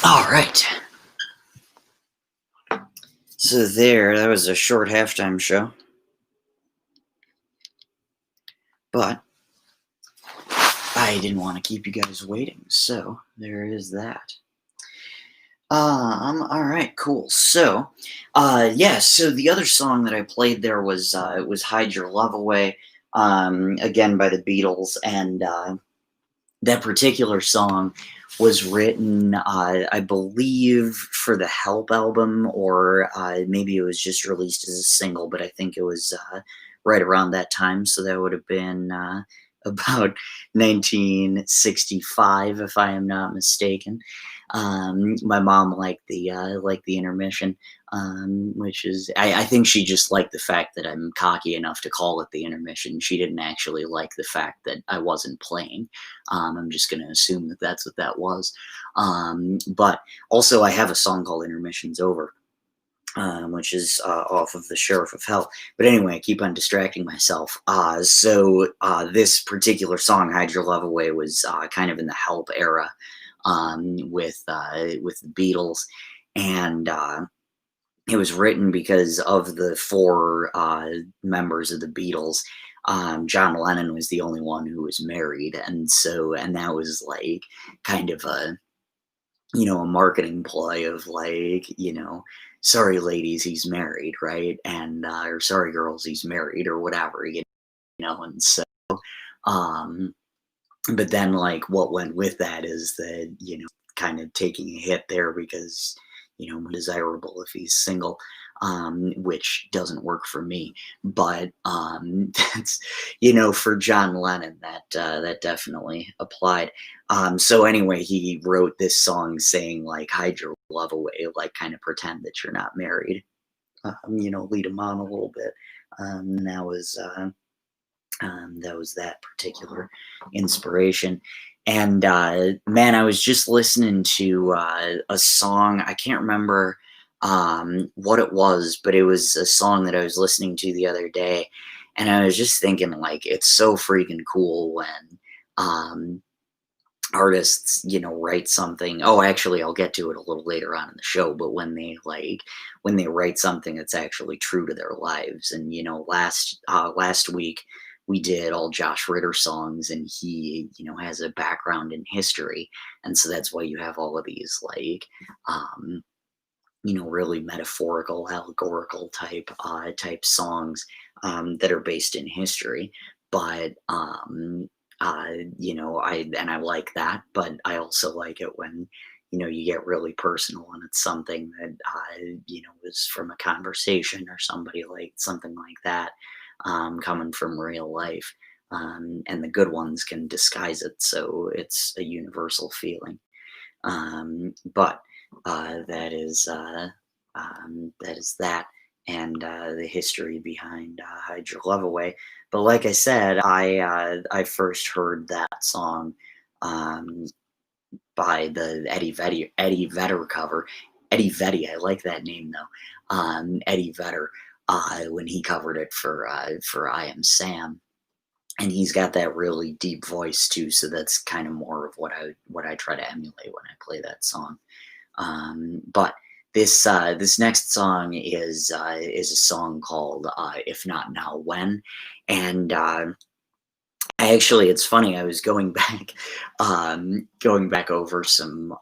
All right. So that was a short halftime show, but I didn't want to keep you guys waiting, so there is that. All right, cool. So, yeah, so the other song that I played there was Hide Your Love Away, again by the Beatles, and that particular song was written, I believe, for the Help album, or maybe it was just released as a single, but I think it was right around that time, so that would have been about 1965, if I am not mistaken. My mom liked the intermission, which is I think she just liked the fact that I'm cocky enough to call it the intermission. She didn't actually like the fact that I wasn't playing. I'm just going to assume that that's what that was. But also, I have a song called "Intermission's Over," which is off of the Sheriff of Hell. But anyway, I keep on distracting myself. This particular song, "Hide Your Love Away," was kind of in the Help era, with the Beatles, and it was written because of the four members of the Beatles. John Lennon was the only one who was married, and that was like kind of a marketing ploy of like, sorry ladies, he's married, right? And or sorry girls, he's married, or whatever, and so um but then like what went with that is that, kind of taking a hit there because, desirable if he's single, which doesn't work for me. But that's, for John Lennon, that definitely applied. So anyway, he wrote this song saying like hide your love away, like kind of pretend that you're not married, lead him on a little bit. And that was that particular inspiration. And man, I was just listening to a song. I can't remember what it was, but it was a song that I was listening to the other day. And I was just thinking, like, it's so freaking cool when um, artists, write something. Oh, actually, I'll get to it a little later on in the show, but when they write something that's actually true to their lives. And last week we did all Josh Ritter songs, and he, has a background in history, and so that's why you have all of these um really metaphorical, allegorical type songs that are based in history. But I like that, but I also like it when you get really personal and it's something that was from a conversation or somebody like something like that, coming from real life. And the good ones can disguise it so it's a universal feeling. But that is that, and the history behind "Hide Your Love Away." But like I said, I first heard that song um, by the Eddie Vedder cover. Eddie Vedder. I like that name though. Eddie Vedder, when he covered it for I Am Sam. And he's got that really deep voice too, so that's kind of more of what I try to emulate when I play that song. But this next song is a song called "If Not Now When," and it's funny. I was going back over some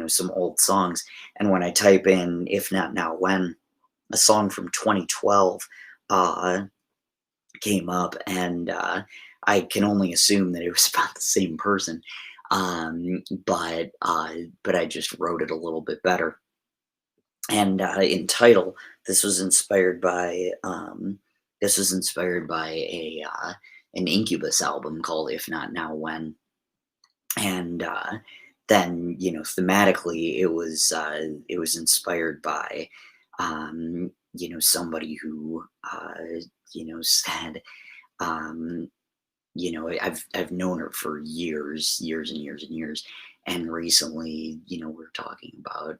some old songs, and when I type in "If Not Now When," a song from 2012. Came up, and I can only assume that it was about the same person. But I just wrote it a little bit better. And in title, this was inspired by a an Incubus album called "If Not Now When," and then thematically it was inspired by somebody who said I've known her for years and years and years, and recently, we're talking about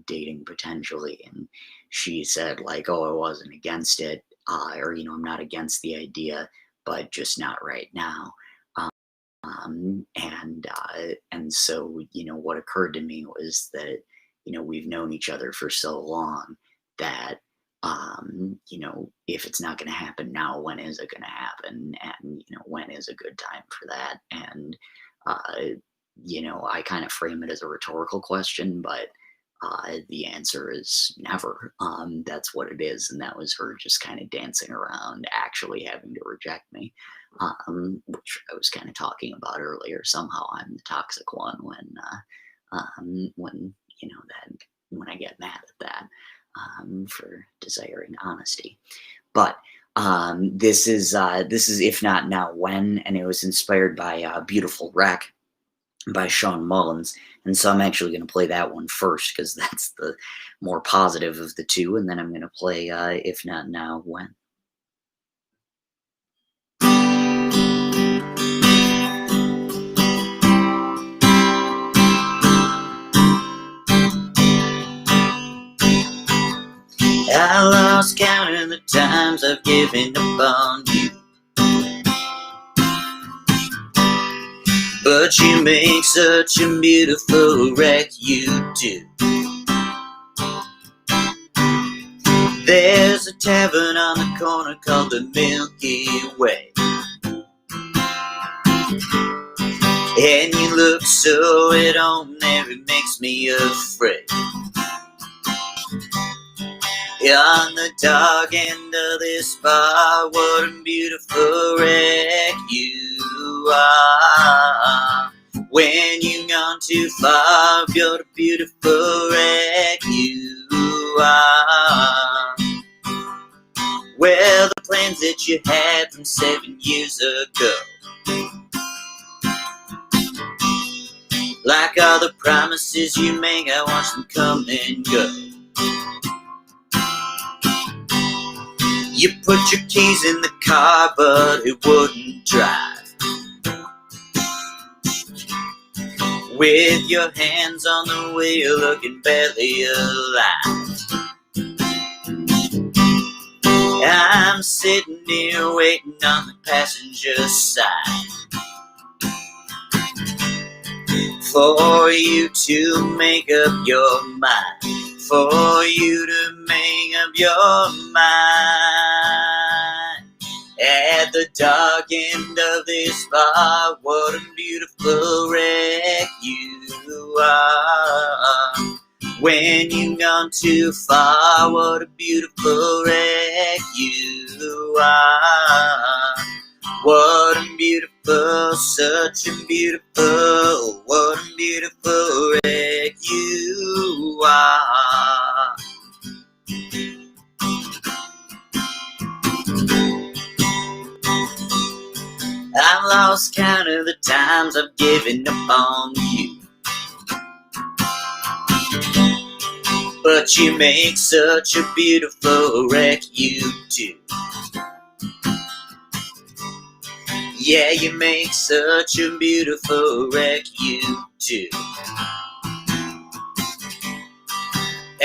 dating potentially, and she said like, "Oh, I wasn't against it, or I'm not against the idea, but just not right now." And so what occurred to me was that we've known each other for so long that if it's not going to happen now, when is it going to happen? And when is a good time for that? And I kind of frame it as a rhetorical question, but the answer is never. That's what it is, and that was her just kind of dancing around, actually having to reject me, which I was kind of talking about earlier. Somehow I'm the toxic one when that when I get mad at that, for desiring honesty. But this is "If Not Now When," and it was inspired by "Beautiful Wreck" by Sean Mullins. And so I'm actually going to play that one first because that's the more positive of the two, and then I'm going to play "If Not Now When." I lost count of the times I've given up on you, but you make such a beautiful wreck, you do. There's a tavern on the corner called the Milky Way, and you look so at home there, it makes me afraid. On the dark end of this bar, what a beautiful wreck you are. When you've gone too far, you're the beautiful wreck you are. Well, the plans that you had from 7 years ago, like all the promises you make, I watch them come and go. You put your keys in the car, but it wouldn't drive. With your hands on the wheel, looking barely alive. I'm sitting here waiting on the passenger side for you to make up your mind. For you to make up your mind. At the dark end of this bar, what a beautiful wreck you are. When you've gone too far, what a beautiful wreck you are. What a beautiful, such a beautiful, what a beautiful wreck you are. I've lost count of the times I've given up on you, but you make such a beautiful wreck, you do. Yeah, you make such a beautiful wreck, you do.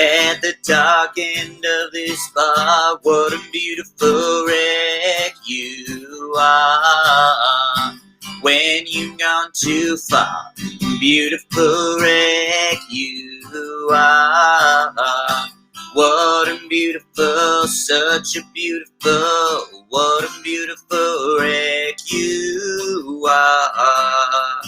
at the dark end of this bar. What a beautiful wreck you are when you've gone too far. Beautiful wreck you are. What a beautiful, such a beautiful, what a beautiful wreck you are.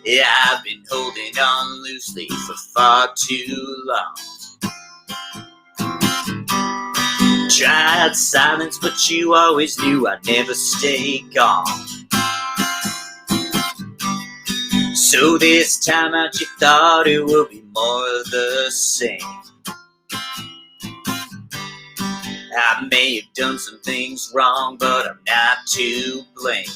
Yeah, I've been holding on loosely for far too long. Tried silence, but you always knew I'd never stay gone. So this time out you thought it would be more of the same. I may have done some things wrong, but I'm not to blame.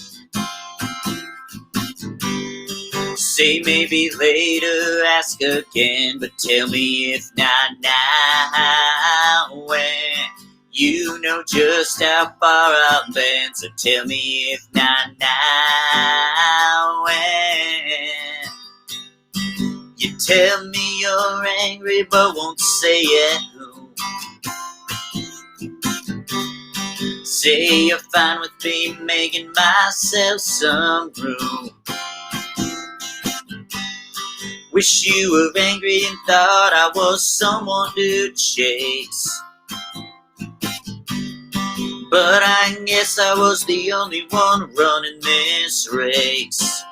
Say maybe later, ask again, but tell me if not now. When you know just how far I've been, so tell me if not now. When you tell me you're angry but won't say it. Say you're fine with me making myself some room. Wish you were angry and thought I was someone to chase. But I guess I was the only one running this race.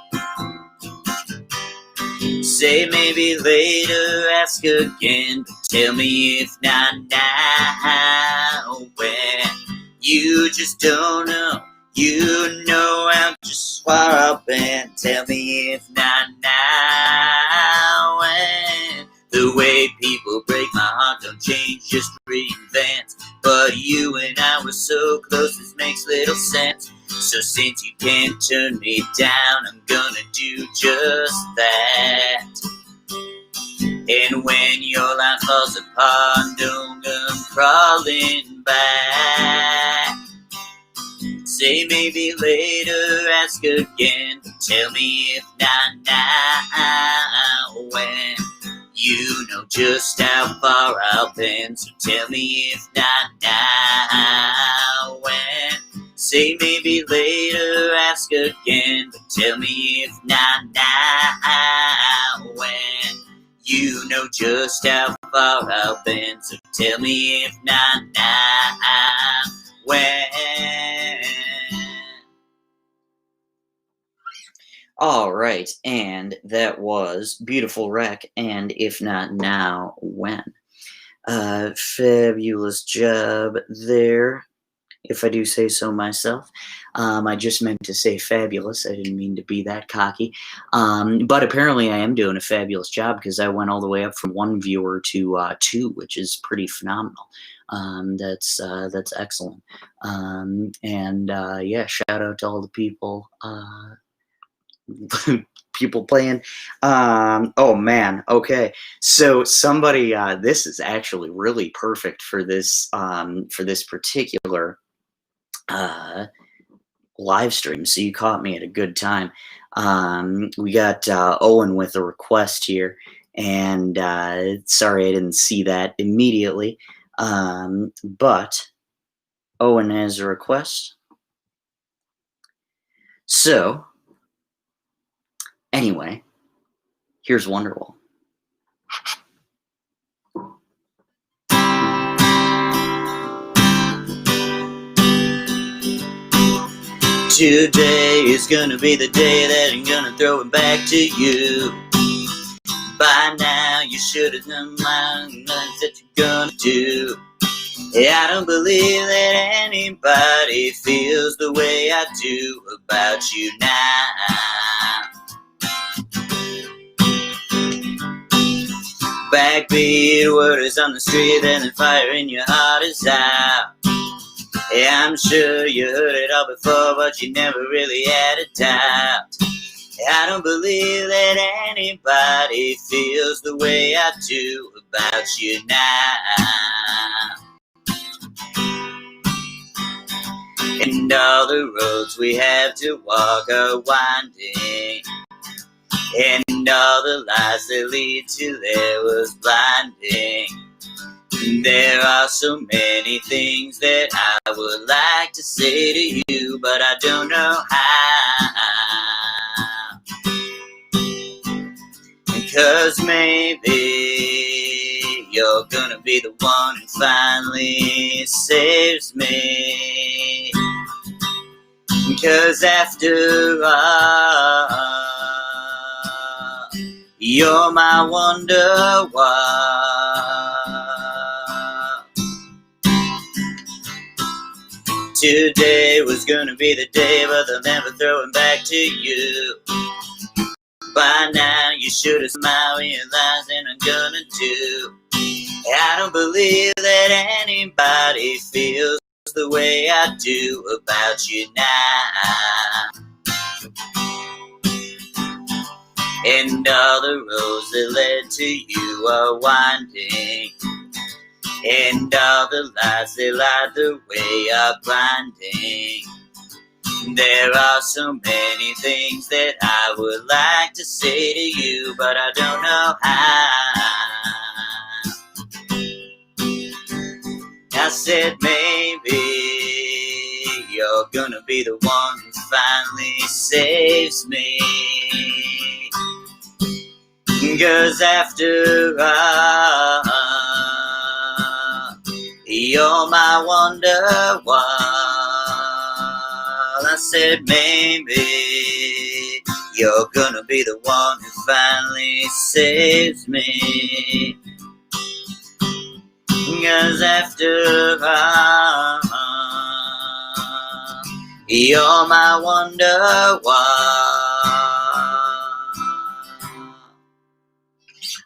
Say maybe later, ask again, but tell me if not now. When you just don't know, you know I'm just far up, and tell me if not now. When the way people break my heart don't change, just reinvent. But you and I were so close, this makes little sense. So since you can't turn me down, I'm gonna do just that. And when your life falls apart, don't come crawling back. Say maybe later, ask again, but tell me if not now. When you know just how far I've been, so tell me if not now. When say maybe later, ask again, but tell me if not now. When you know just how far I've been, so tell me if not now. When. All right, and that was Beautiful Wreck, and If Not Now, When. Fabulous job there, if I do say so myself. I just meant to say fabulous. I didn't mean to be that cocky. But apparently I am doing a fabulous job because I went all the way up from 1 viewer to 2, which is pretty phenomenal. That's excellent. Yeah, shout out to all the people people playing. Oh man, okay. So somebody, this is actually really perfect for this particular live stream. So you caught me at a good time. We got Owen with a request here, and sorry I didn't see that immediately. But Owen has a request. So anyway, here's Wonderwall. Today is gonna be the day that I'm gonna throw it back to you. By now you should have done my that you're gonna do. I don't believe that anybody feels the way I do about you now. Backbeat word is on the street and the fire in your heart is out. I'm sure you heard it all before, but you never really had a doubt. I don't believe that anybody feels the way I do about you now. And and all the roads we have to walk are winding, and all the lies that lead to there was blinding. There are so many things that I would like to say to you, but I don't know how. Because maybe you're gonna be the one who finally saves me. Because after all, you're my wonder-wall. Today was gonna be the day, but they'll never throw it back to you. By now you should have somehow realized what I'm gonna do. I don't believe that anybody feels the way I do about you now. And all the roads that led to you are winding, and all the lights that light the way are blinding. There are so many things that I would like to say to you, but I don't know how. I said maybe you're gonna be the one who finally saves me. 'Cause after all, you're my wonder-wall. I said maybe you're gonna be the one who finally saves me. 'Cause after all, you're my wonder-wall.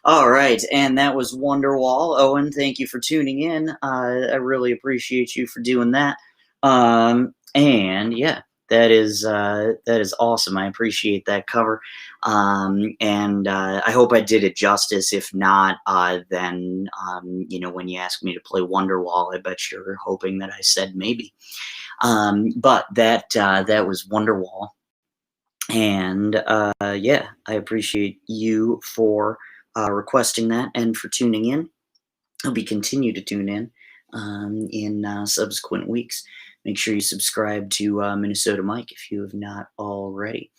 All right, and that was Wonderwall. Owen, thank you for tuning in. I really appreciate you for doing that. And yeah, that is awesome. I appreciate that cover. And I hope I did it justice. If not, then when you ask me to play Wonderwall, I bet you're hoping that I said maybe. But that was Wonderwall. And yeah, I appreciate you for requesting that and for tuning in. I'll be continue to tune in subsequent weeks. Make sure you subscribe to Minnesota Mike if you have not already.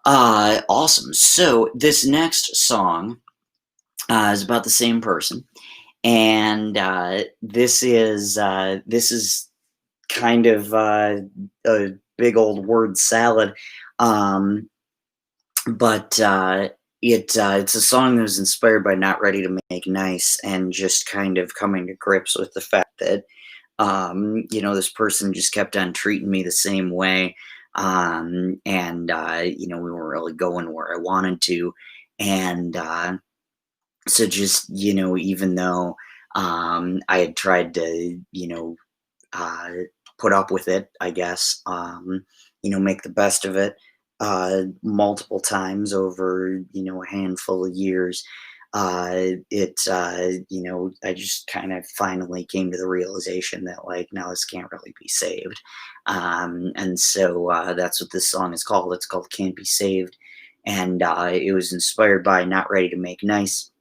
Awesome. So this next song is about the same person, and this is kind of a big old word salad, but it's a song that was inspired by Not Ready to Make Nice, and just kind of coming to grips with the fact that this person just kept on treating me the same way, and we weren't really going where I wanted to, and so just even though I had tried to put up with it, I guess, make the best of it multiple times over a handful of years. I just kind of finally came to the realization that now this can't really be saved, and so that's what this song is called. It's called Can't Be Saved, and it was inspired by Not Ready to Make Nice,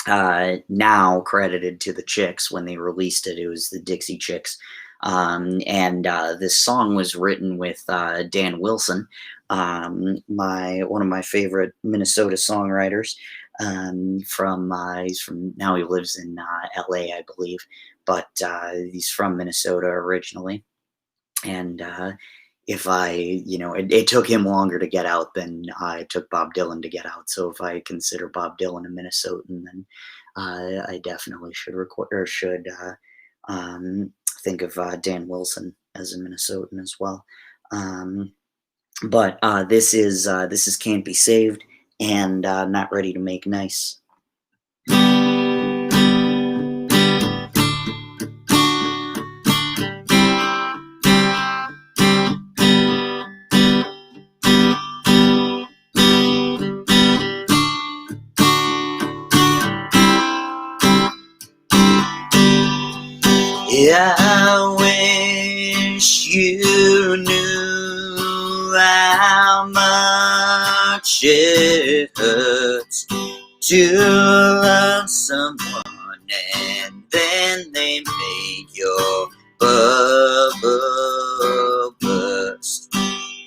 now credited to the Chicks. When they released it, it was the Dixie Chicks. And this song was written with Dan Wilson, one of my favorite Minnesota songwriters. He's from now he lives in LA, I believe, but he's from Minnesota originally. And it took him longer to get out than it took Bob Dylan to get out. So if I consider Bob Dylan a Minnesotan, then I definitely should think of Dan Wilson as a Minnesotan as well. But this is Can't Be Saved, and Not Ready to Make Nice. Yeah, I wish you how much it hurts to love someone and then they make your bubble burst.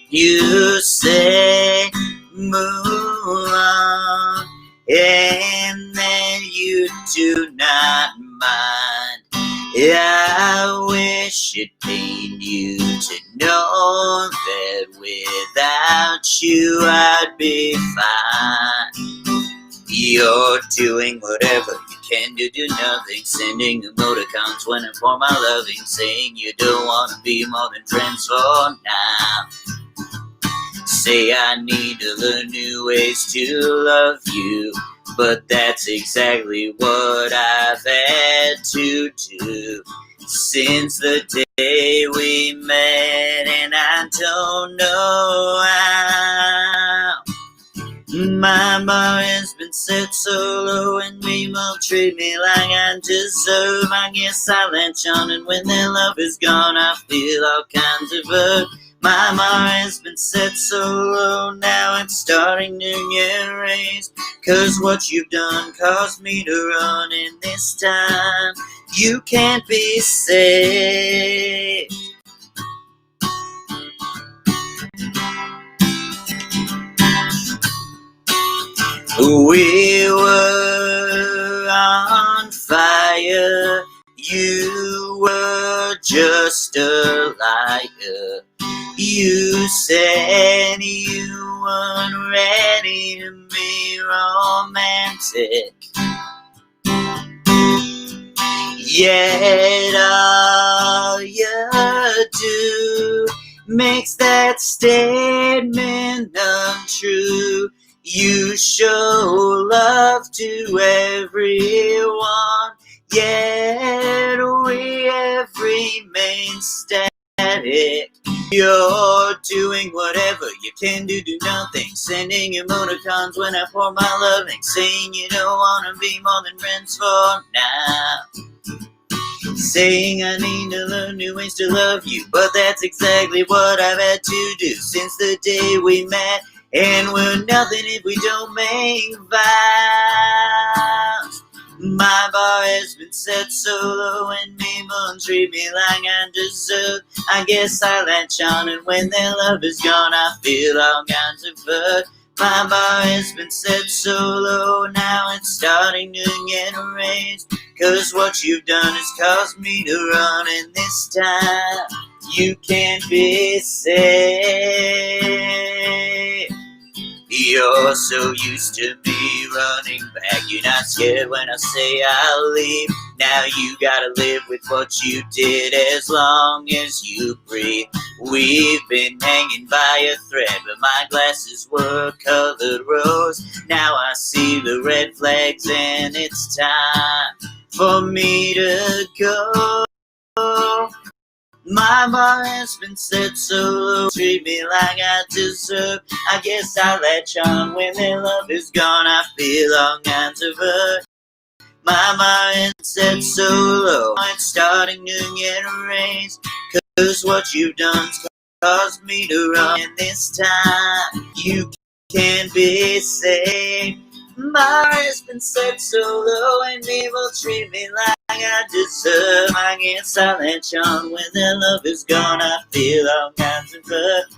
You say move on, and then you do not mind. I wish it pained you to know that without you I'd be fine. You're doing whatever you can to do nothing, sending emoticons when and for my loving, saying you don't want to be more than friends for now. Say I need to learn new ways to love you, but that's exactly what I've had to do since the day we met, and I don't know how. My bar has been set so low and people treat me like I deserve. I guess I latch on, and when their love is gone I feel all kinds of hurt. My bar has been set so low, now it's starting to get raised, 'cause what you've done caused me to run, and this time you can't be saved. We were on fire, you were just a liar. You said you weren't ready to be romantic, yet all you do makes that statement untrue. You show love to everyone, yet we have remained static. You're doing whatever you can to do nothing, sending emoticons when I pour my loving, saying you don't want to be more than friends for now. Saying I need to learn new ways to love you, but that's exactly what I've had to do since the day we met. And we're nothing if we don't make vows. My bar has been set so low and people treat me like I deserve. I guess I latch on, and when their love is gone I feel all kinds of hurt. My bar has been set so low, now it's starting to get raised, 'cause what you've done has caused me to run, and this time you can't be saved. You're so used to me running back, you're not scared when I say I'll leave. Now you gotta live with what you did as long as you breathe. We've been hanging by a thread, but my glasses were colored rose. Now I see the red flags and it's time for me to go. My bar has been set so low, treat me like I deserve. I guess I latch on, when their love is gone I feel all kinds of hurt. My bar has been set so low, it's starting to get raised, 'cause what you've done's caused me to run, and this time you can't be saved. My bar has been set so low and people treat me like I deserve. I guess I latch on, when their love is gone I feel all kinds of hurt.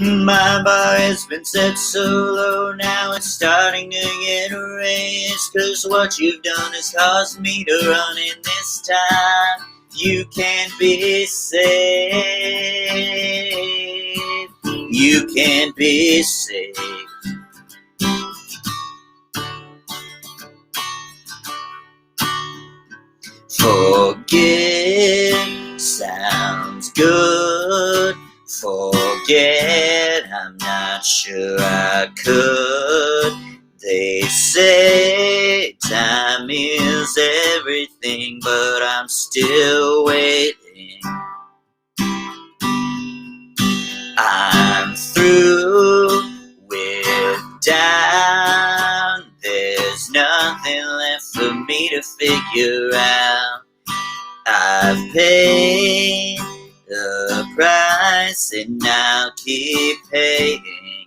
My bar has been set so low, now it's starting to get raised, 'cause what you've done has caused me to run, and this time you can't be saved. You can't be saved. Forget sounds good. Forget, I'm not sure I could. They say time is everything, but I'm still waiting. I'm through with down. There's nothing left for me to figure out. I've paid the price nice and I'll keep paying.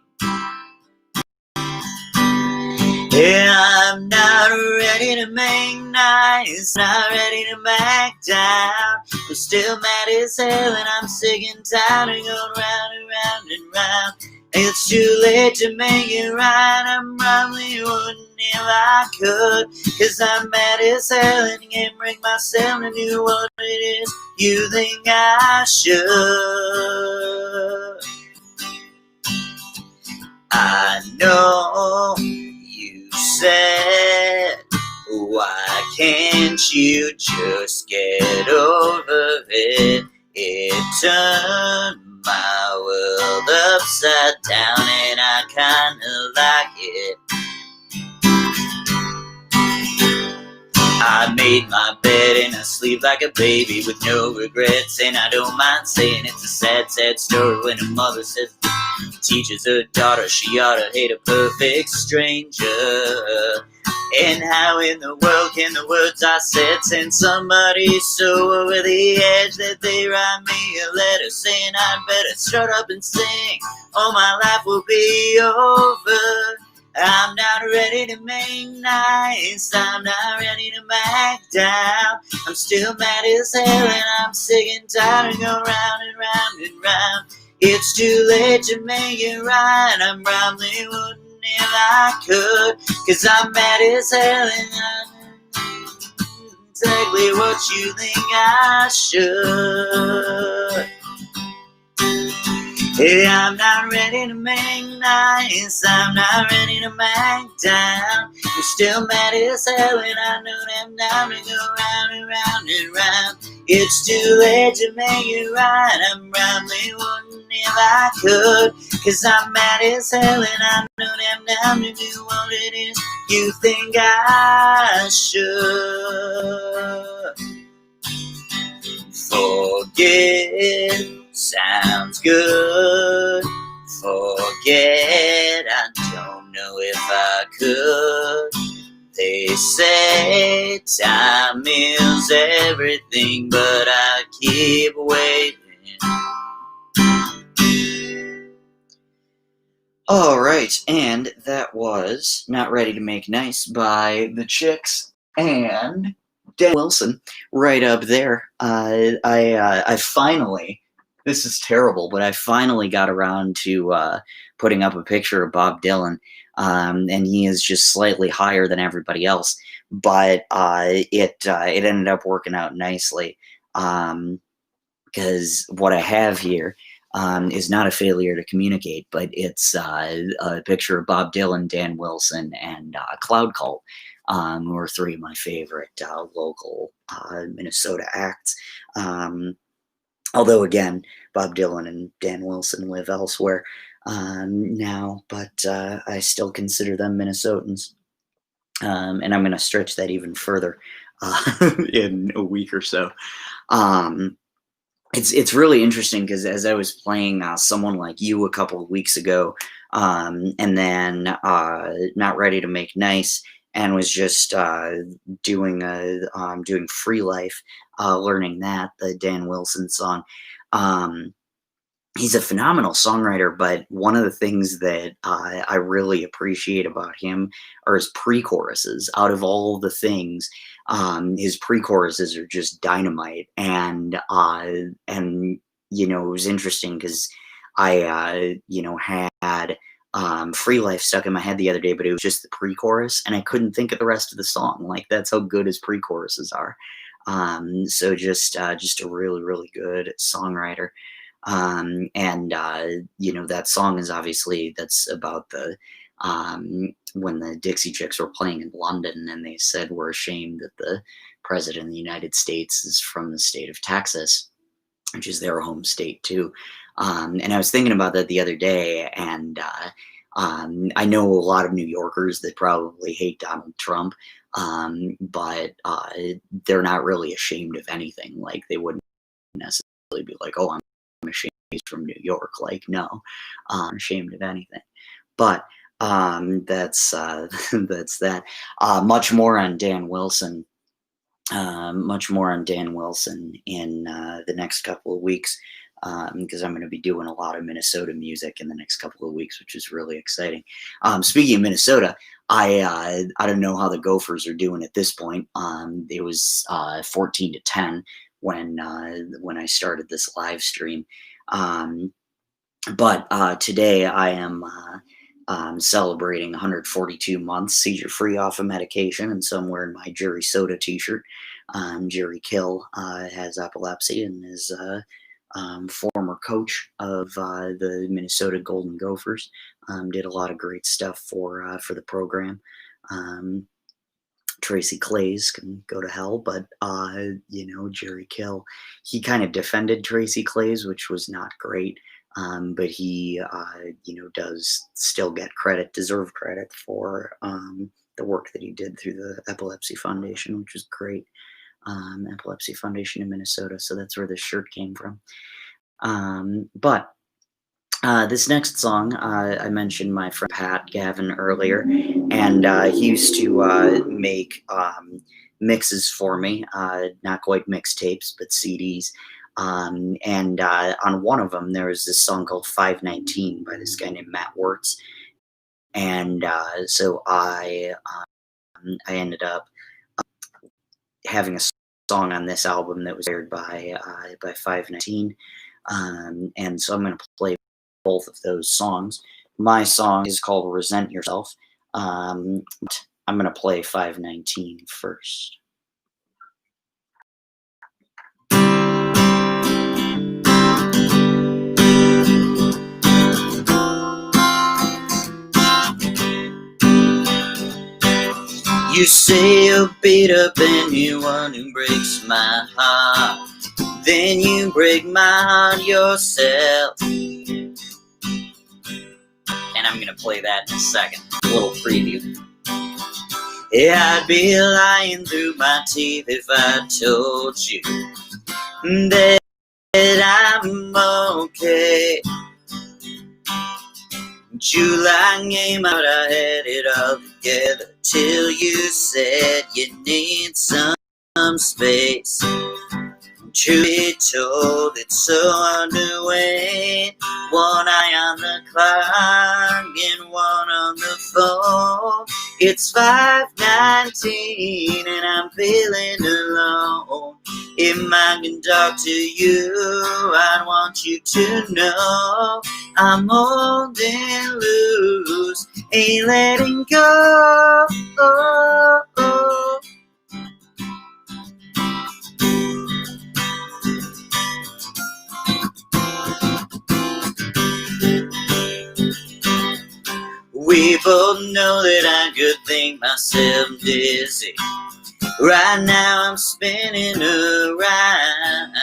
Yeah, I'm not ready to make nice, not ready to back down. I'm still mad as hell and I'm sick and tired of going round and round and round. It's too late to make it right, I probably wouldn't if I could. Cause I'm mad as hell and can't bring myself to do what it is you think I should. I know you said, why can't you just get over it? It turned my world upside down and I kinda like it. I made my bed and I sleep like a baby with no regrets, and I don't mind saying it's a sad, sad story when a mother says teaches her daughter she ought to hate a perfect stranger. And how in the world can the words I said send somebody so over the edge that they write me a letter saying I'd better shut up and sing or my life will be over. I'm not ready to make nice, I'm not ready to back down. I'm still mad as hell and I'm sick and tired of going round and round and round. It's too late to make it right, I probably wouldn't if I could. Cause I'm mad as hell and I'm exactly what you think I should. Yeah, I'm not ready to make nice, I'm not ready to back down. I'm still mad as hell and I know them down to go round and round and round. It's too late to make it right, I probably wouldn't if I could. Cause I'm mad as hell and I know them down to do what it is you think I should. Forget sounds good. Forget, I don't know if I could. They say time is everything, but I keep waiting. Alright, and that was Not Ready to Make Nice by The Chicks and Dan Wilson right up there. I finally, this is terrible, but I finally got around to putting up a picture of Bob Dylan, and he is just slightly higher than everybody else, but it ended up working out nicely, because what I have here is not a failure to communicate, but it's a picture of Bob Dylan, Dan Wilson, and Cloud Cult, who are three of my favorite local Minnesota acts. Although, again, Bob Dylan and Dan Wilson live elsewhere now, but I still consider them Minnesotans. And I'm going to stretch that even further in a week or so. It's really interesting because as I was playing Someone Like You a couple of weeks ago, and then Not Ready to Make Nice, and was just doing Free Life, learning that, the Dan Wilson song. He's a phenomenal songwriter, but one of the things that I really appreciate about him are his pre-choruses. Out of all the things, his pre-choruses are just dynamite, and it was interesting because I had Free Life stuck in my head the other day, but it was just the pre-chorus, and I couldn't think of the rest of the song. Like, that's how good his pre-choruses are. So just a really, really good songwriter. That song is obviously, that's about the when the Dixie Chicks were playing in London, and they said we're ashamed that the president of the United States is from the state of Texas, which is their home state too. And I was thinking about that the other day, and I know a lot of New Yorkers that probably hate Donald Trump, but they're not really ashamed of anything. Like, they wouldn't necessarily be like, "Oh, I'm ashamed he's from New York." Like, no, ashamed of anything. But that's that's that. Much more on Dan Wilson. Much more on Dan Wilson in the next couple of weeks. because I'm going to be doing a lot of Minnesota music in the next couple of weeks, which is really exciting. Speaking of Minnesota, I don't know how the Gophers are doing at this point. It was 14-10 when I started this live stream. But today I am celebrating 142 months seizure-free off of medication, and so I'm wearing my Jerry Soda t-shirt. Jerry Kill has epilepsy and is former coach of the Minnesota Golden Gophers. Did a lot of great stuff for the program. Tracy Clays can go to hell, but Jerry Kill, he kind of defended Tracy Clays, which was not great. But he, does still get deserved credit for the work that he did through the Epilepsy Foundation, which is great. Epilepsy Foundation in Minnesota, so that's where this shirt came from. But this next song, I mentioned my friend Pat Gavin earlier, and he used to make mixes for me, not quite mixtapes, but CDs. And on one of them, there was this song called 519 by this guy named Matt Wertz. And so I ended up having a song on this album that was aired by 519. And so I'm going to play both of those songs. My song is called Resent Yourself. I'm going to play 519 first. You say you'll beat up anyone who breaks my heart, then you break my heart yourself. And I'm gonna play that in a second, a little preview. Yeah, I'd be lying through my teeth if I told you that I'm okay. July came out, I had it all together till you said you need some space. Truly told, it's so underway. One eye on the clock and one on the phone. It's 5:19 and I'm feeling alone. If I can talk to you, I want you to know I'm holding loose, ain't letting go. Oh, oh. We both know that I could think myself dizzy. Right now I'm spinning around.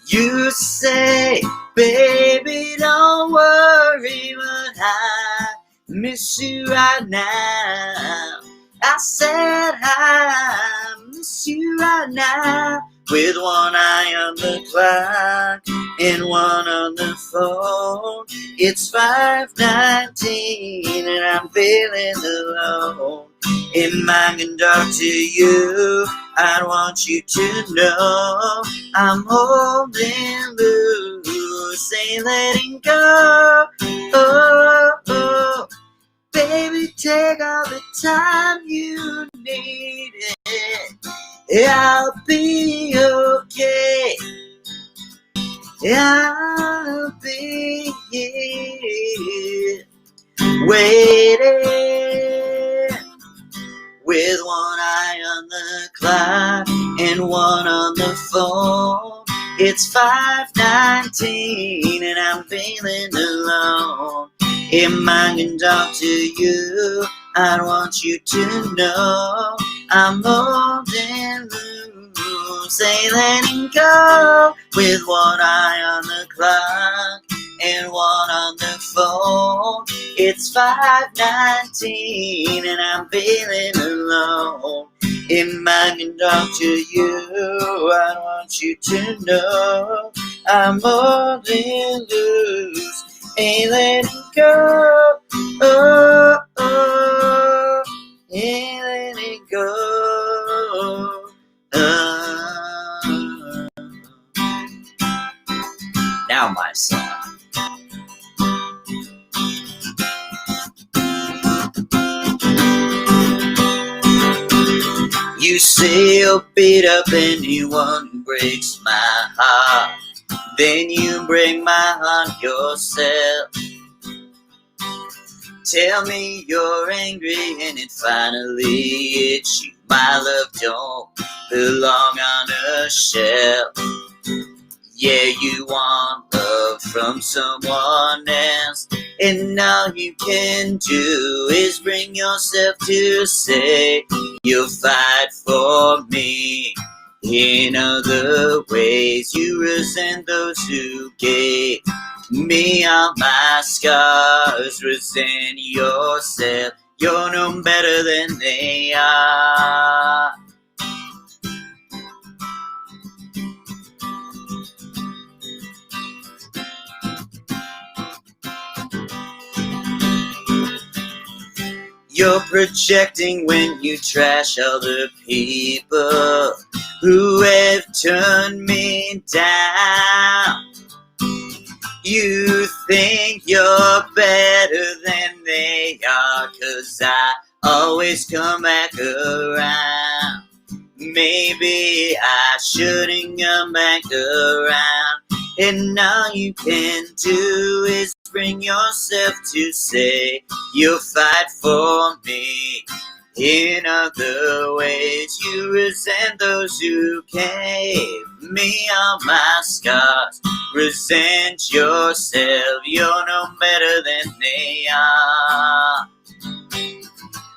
You say, baby, don't worry, but I miss you right now. I said I miss you right now. With one eye on the clock and one on the phone. It's 5:19 and I'm feeling alone. If I can talk to you, I want you to know I'm holding loose, ain't letting go. Oh, oh. Baby, take all the time you need it. I'll be okay. I'll be here waiting with one eye on the clock and one on the phone. It's 5:19 and I'm feeling alone. If I can talk to you, I want you to know I'm holding loose, ain't letting go. With one eye on the clock and one on the phone. It's 5:19 and I'm feeling alone. If I can talk to you, I want you to know I'm holding loose, ain't letting go. Oh, oh, ain't letting go. now, my son. You say you'll beat up anyone who breaks my heart. Then you break my heart yourself. Tell me you're angry and it finally hits you. My love don't belong on a shelf. Yeah, you want love from someone else, and all you can do is bring yourself to say you'll fight for me. In other ways, you resent those who gave me all my scars. Resent yourself, you're no better than they are. You're projecting when you trash other people who have turned me down. You think you're better than they are, 'cause I always come back around. Maybe I shouldn't come back around, and all you can do is bring yourself to say you'll fight for me. In other ways, you resent those who gave me all my scars. Resent yourself, you're no better than they are.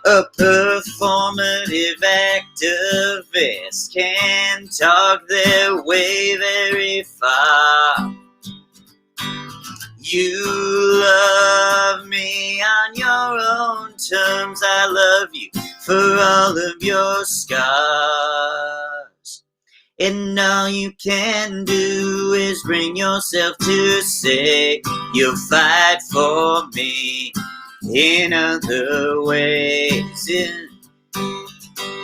A performative activist can talk their way very far. You love me on your own terms. I love you for all of your scars. And all you can do is bring yourself to say you'll fight for me. In other ways,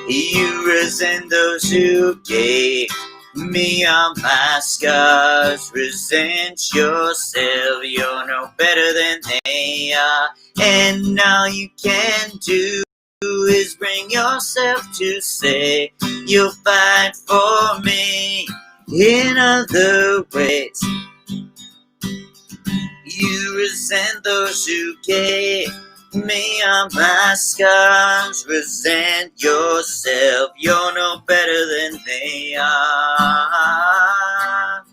you resent those who gave me all my scars. Resent yourself, you're no better than they are. And all you can do is bring yourself to say you'll fight for me. In other ways, you resent those who gave me all my scars. Resent yourself, you're no better than they are.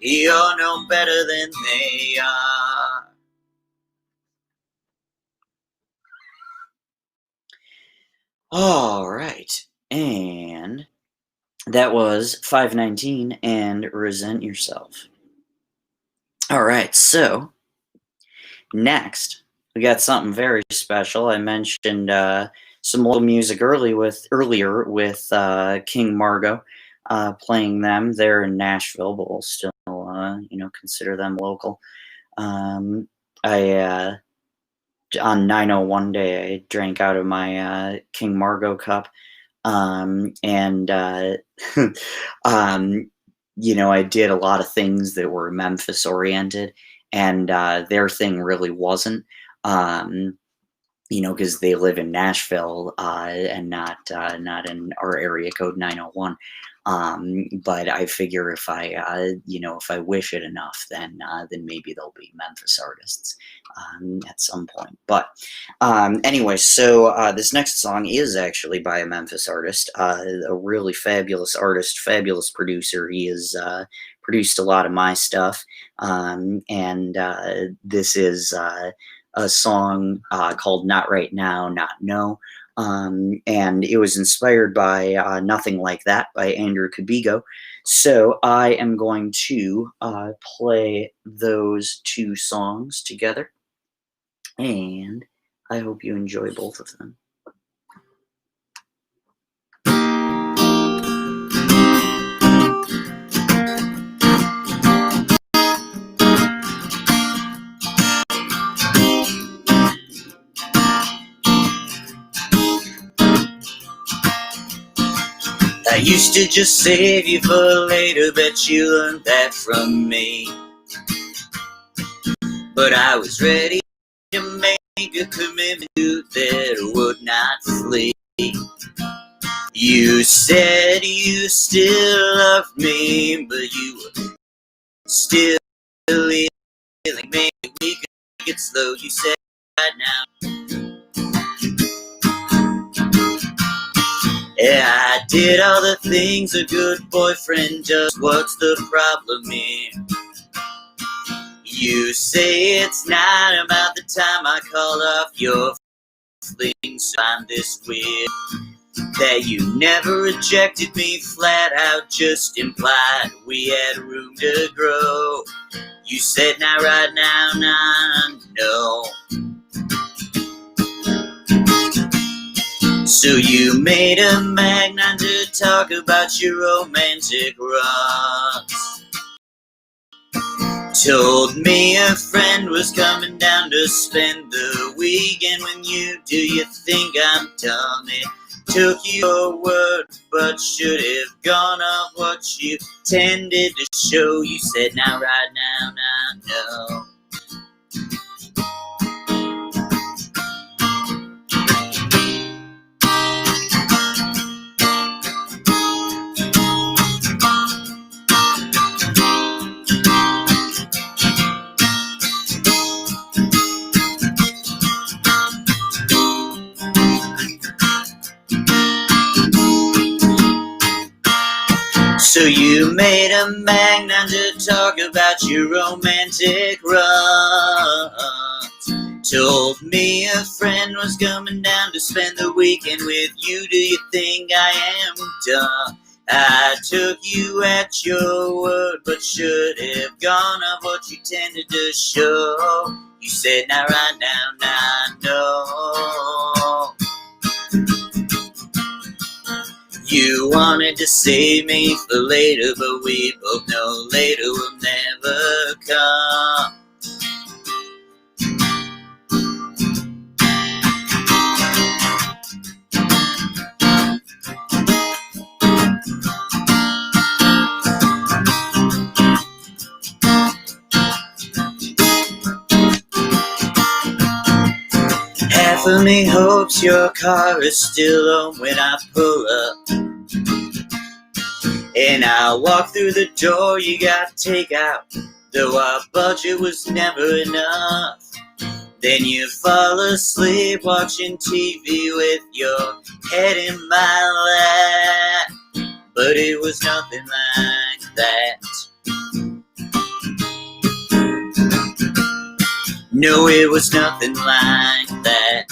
You're no better than they are. All right, and that was 519 and Resent Yourself. All right, so next we got something very special. I mentioned some local music earlier with King Margo playing them. They're in Nashville, but we'll still consider them local. I on 901 day, I drank out of my King Margo cup, and I did a lot of things that were Memphis oriented, and their thing really wasn't. Because they live in Nashville and not in our area code 901. But I figure if I wish it enough, then maybe there'll be Memphis artists at some point. But anyway, so this next song is actually by a Memphis artist, a really fabulous artist, fabulous producer. He has produced a lot of my stuff, and this is a song called Not Right Now, Not No. And it was inspired by Nothing Like That by Andrew Cabigo. So I am going to play those two songs together, and I hope you enjoy both of them. I used to just save you for later, bet you learned that from me. but I was ready to make a commitment that would not sleep. You said you still loved me, but you were still feeling. Maybe we could get slow. You said right now. Yeah, I did all the things a good boyfriend does. What's the problem here? You say it's not about the time I called off your flings. I'm this weird that you never rejected me flat out, just implied we had room to grow. You said not right now, nah, no. So you made a magnet to talk about your romantic runs. Told me a friend was coming down to spend the weekend with you. Do you think I'm dumb? It took your word, but should have gone off what you tended to show. You said now right now, nah, no. So you made a magnet to talk about your romantic runs. Told me a friend was coming down to spend the weekend with you. Do you think I am dumb? I took you at your word, but should have gone off what you tended to show. You said now right now, nah, no. You wanted to save me for later, but we both know later will never come. Half of me hopes your car is still home when I pull up, and I'll walk through the door you got to take out, though our budget was never enough. Then you fall asleep watching TV with your head in my lap, but it was nothing like that. No, it was nothing like that.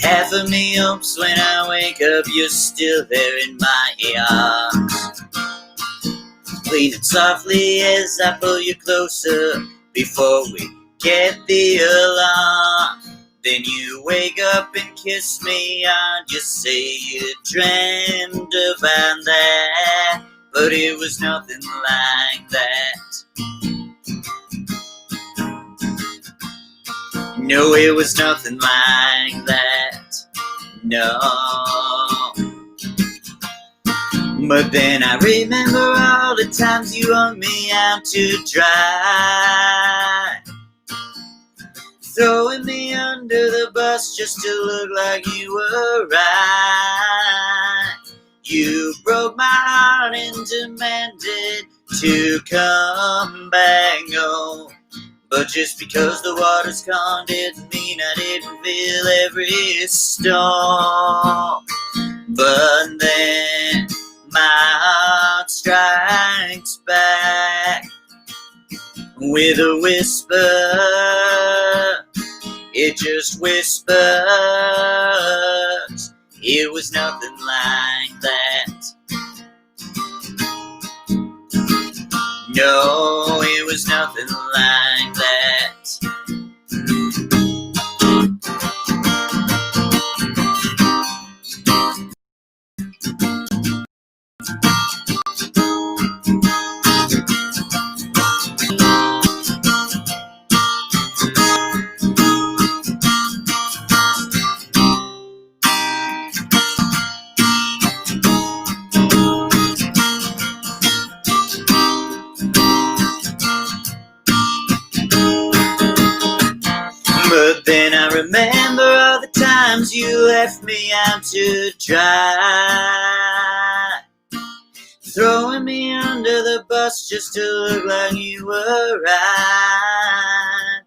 Half of me hopes when I wake up you're still there in my arms, leaning softly as I pull you closer before we get the alarm. Then you wake up and kiss me on, just say you dreamed about that, but it was nothing like that. No, it was nothing like that. No. But then I remember all the times you hung me out to dry, throwing me under the bus just to look like you were right. You broke my heart and demanded to come back home, but just because the water's calm didn't mean I didn't feel every storm. But then my heart strikes back with a whisper. It just whispers. It was nothing like that. No, it was nothing like that. dry, throwing me under the bus just to look like you were right.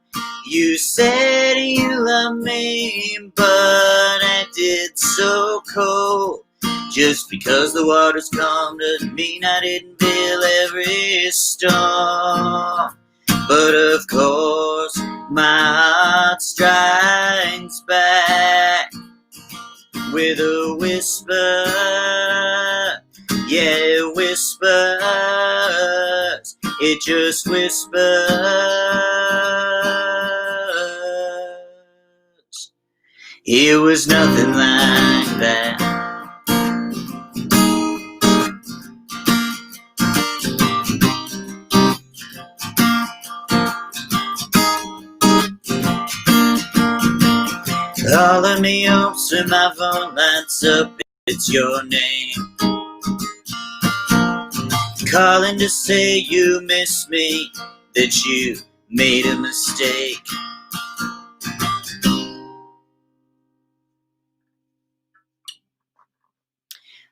You said you loved me, but acted so cold. Just because the water's calm doesn't mean I didn't feel every storm. But of course, my heart strikes back with a whisper. Yeah, it whispers. It just whispers. It was nothing like that. Calling me up so my phone lights up, it's your name. Calling to say you miss me, that you made a mistake.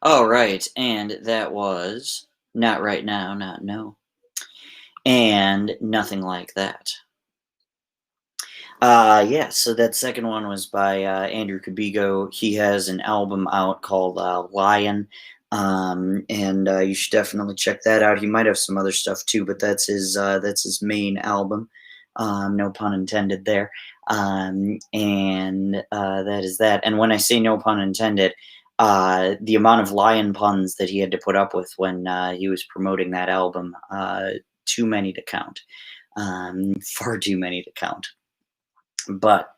All right, and that was Not Right Now, Not No, and Nothing Like That. Yeah, so that second one was by Andrew Cabigo. He has an album out called Lion, and you should definitely check that out. He might have some other stuff too, but that's his main album. No pun intended there. And that is that. And when I say no pun intended, the amount of lion puns that he had to put up with when he was promoting that album, too many to count. Far too many to count. But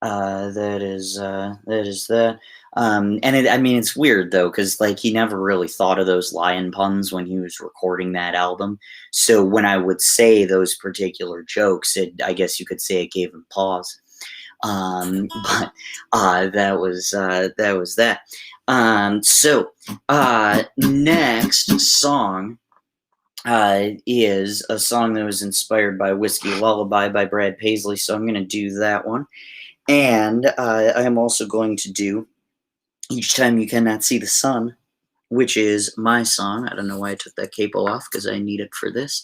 that is that. And I mean, it's weird though, because like he never really thought of those lion puns when he was recording that album. So when I would say those particular jokes, I guess you could say it gave him pause. But that was that. So next song is a song that was inspired by Whiskey Lullaby by Brad Paisley, so I'm going to do that one. And I am also going to do Each Time You Cannot See the Sun, which is my song. I don't know why I took that capo off, because I need it for this.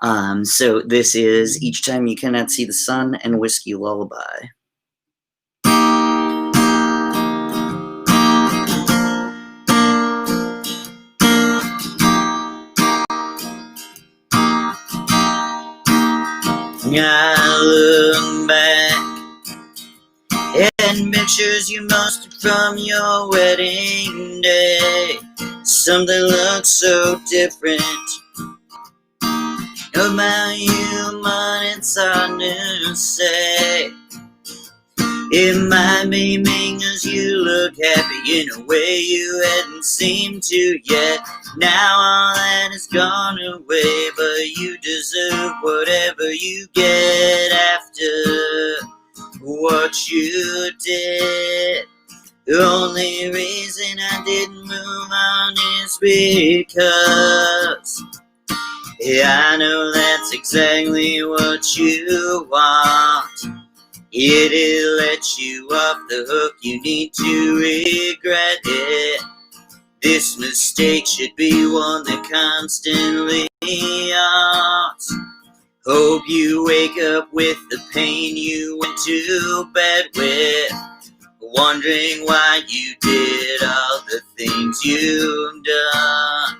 So this is Each Time You Cannot See the Sun and Whiskey Lullaby. I look back and pictures you mustered from your wedding day. Something looks so different about you, man, it's hard to say. It might be because you look happy in a way you hadn't seemed to yet. Now all that has gone away, but you deserve whatever you get after what you did. The only reason I didn't move on is because I know that's exactly what you want. It'll let you off the hook, you need to regret it. This mistake should be one that constantly haunts. Hope you wake up with the pain you went to bed with, wondering why you did all the things you've done.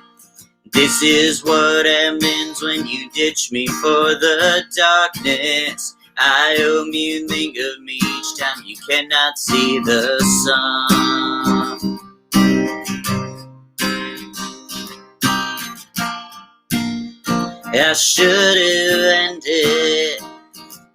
This is what happens when you ditch me for the darkness. I hope you think of me each time you cannot see the sun. I should have ended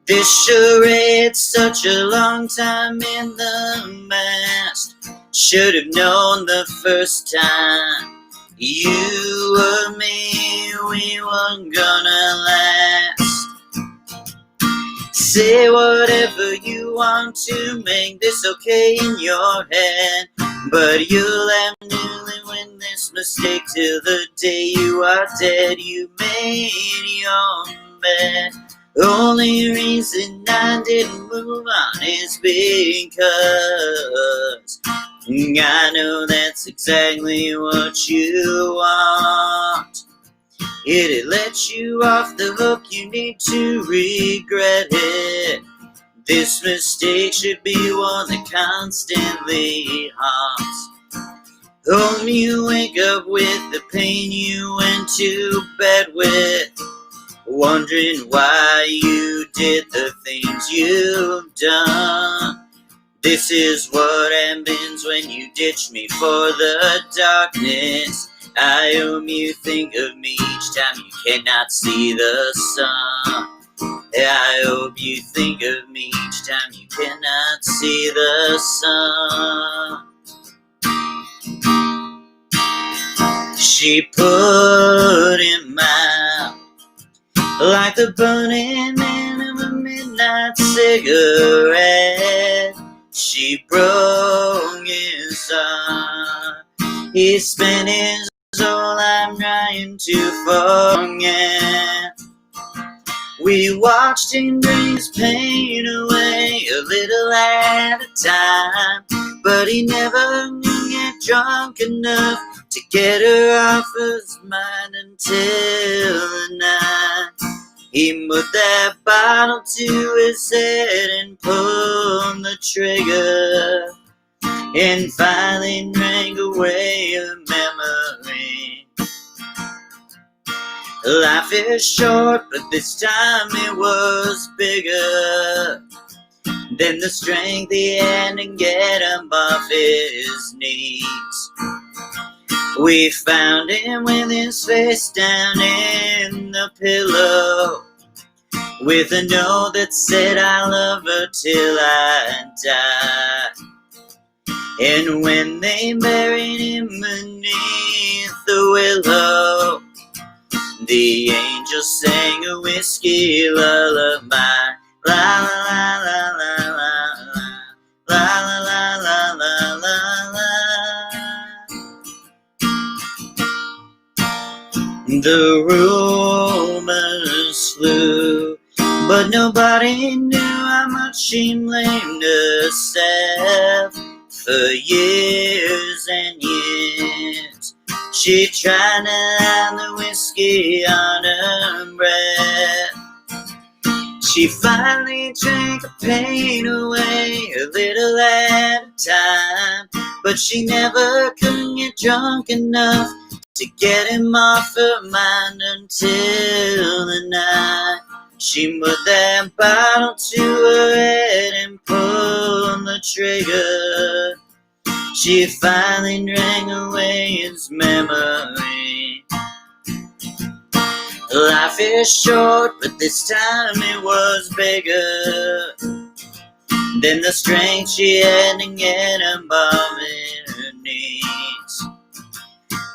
this charade such a long time in the past. Should have known the first time you or me, we weren't gonna last. Say whatever you want to make this okay in your head, but you'll have to live with this mistake till the day you are dead. You made your bed. Only reason I didn't move on is because I know that's exactly what you want. It'll let you off the hook, you need to regret it. This mistake should be one that constantly haunts. Home you wake up with the pain you went to bed with, wondering why you did the things you've done. This is what happens when you ditch me for the darkness. I hope you think of me each time you cannot see the sun. I hope you think of me each time you cannot see the sun. She put him out like the burning end of a midnight cigarette. She broke his heart. He spent his whole life trying to forget. We watched him drink his pain away a little at a time, but he never knew get drunk enough to get her off his mind until the night he put that bottle to his head and pulled the trigger, and finally drank away her memory. Life is short, but this time it was bigger than the strength he had to get him off his knees. We found him with his face down in the pillow, with a note that said, I love her till I die. And when they buried him beneath the willow, the angels sang a whiskey lullaby. La la la la la la la la la la la la. The rumors flew, but nobody knew how much she blamed herself. For years and years she tried to hide the whiskey on her breath. She finally drank the pain away a little at a time, but she never could get drunk enough to get him off her mind until the night she put that bottle to her head and pulled the trigger. She finally drank away his memory. Life is short, but this time it was bigger than the strength she had to get above her knees.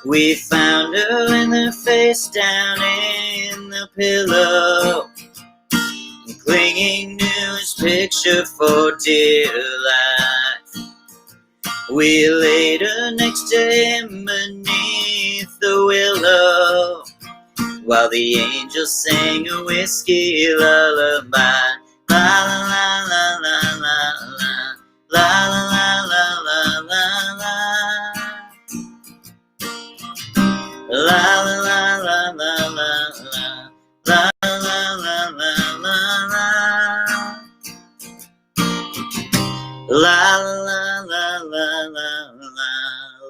We found her with her face down in the pillow, clinging to his picture for dear life. We laid her next to him beneath the willow, while the angels sang a whiskey lullaby. La la la la la la la la la la la la la. La la la la la la la la la la la la. La la la la la la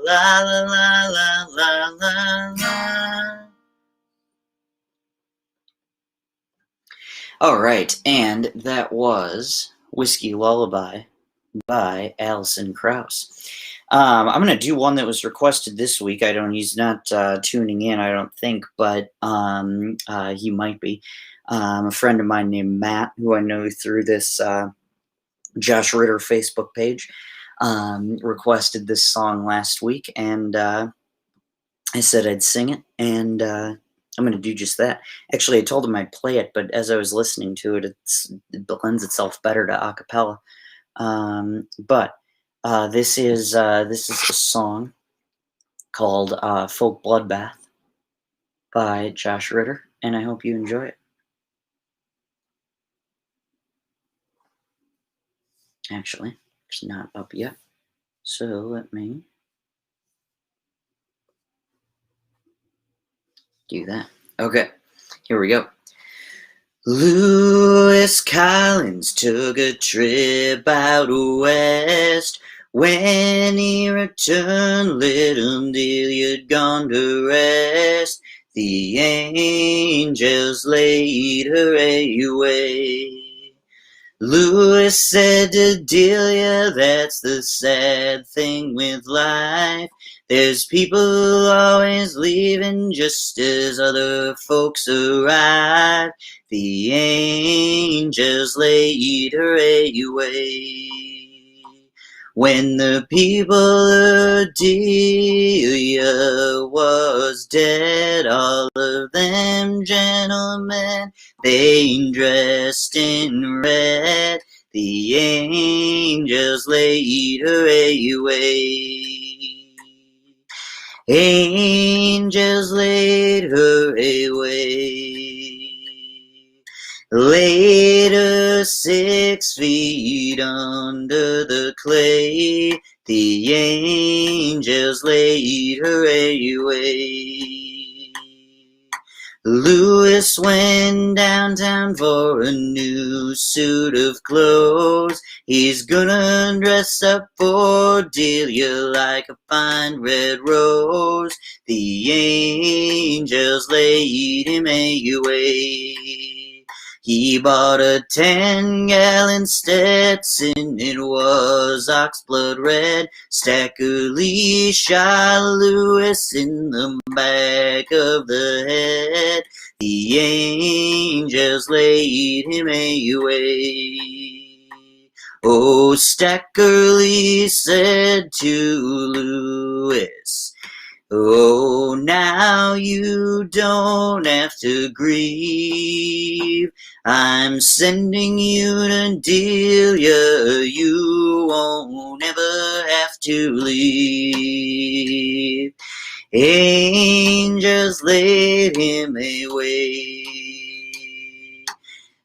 la la la la la la. All right, and that was Whiskey Lullaby by Alison Krauss. I'm going to do one that was requested this week. He's not tuning in, I don't think, but he might be. A friend of mine named Matt, who I know through this Josh Ritter Facebook page, requested this song last week, and I said I'd sing it, and I'm going to do just that. Actually, I told him I'd play it, but as I was listening to it, it lends itself better to a cappella. But this is a song called Folk Bloodbath by Josh Ritter, and I hope you enjoy it. Actually, it's not up yet, So let me do that. Okay, here we go. Lewis Collins took a trip out west. When he returned, little Delia'd gone to rest. The angels laid her away. Lewis said to Delia, that's the sad thing with life. There's people always leaving just as other folks arrive. The angels laid her away. When the people of Delia was dead, all of them gentlemen, they dressed in red. The angels laid her away. Angels laid her away. Laid her 6 feet under the clay. The angels laid her away. Lewis went downtown for a new suit of clothes. He's gonna dress up for Delia like a fine red rose. The angels laid him away. He bought a 10-gallon Stetson, it was oxblood red. Stackerly shot Lewis in the back of the head. The angels laid him away. Oh, Stackerly said to Lewis, oh, now you don't have to grieve. I'm sending you to Delia. You won't ever have to leave. Angels laid him away.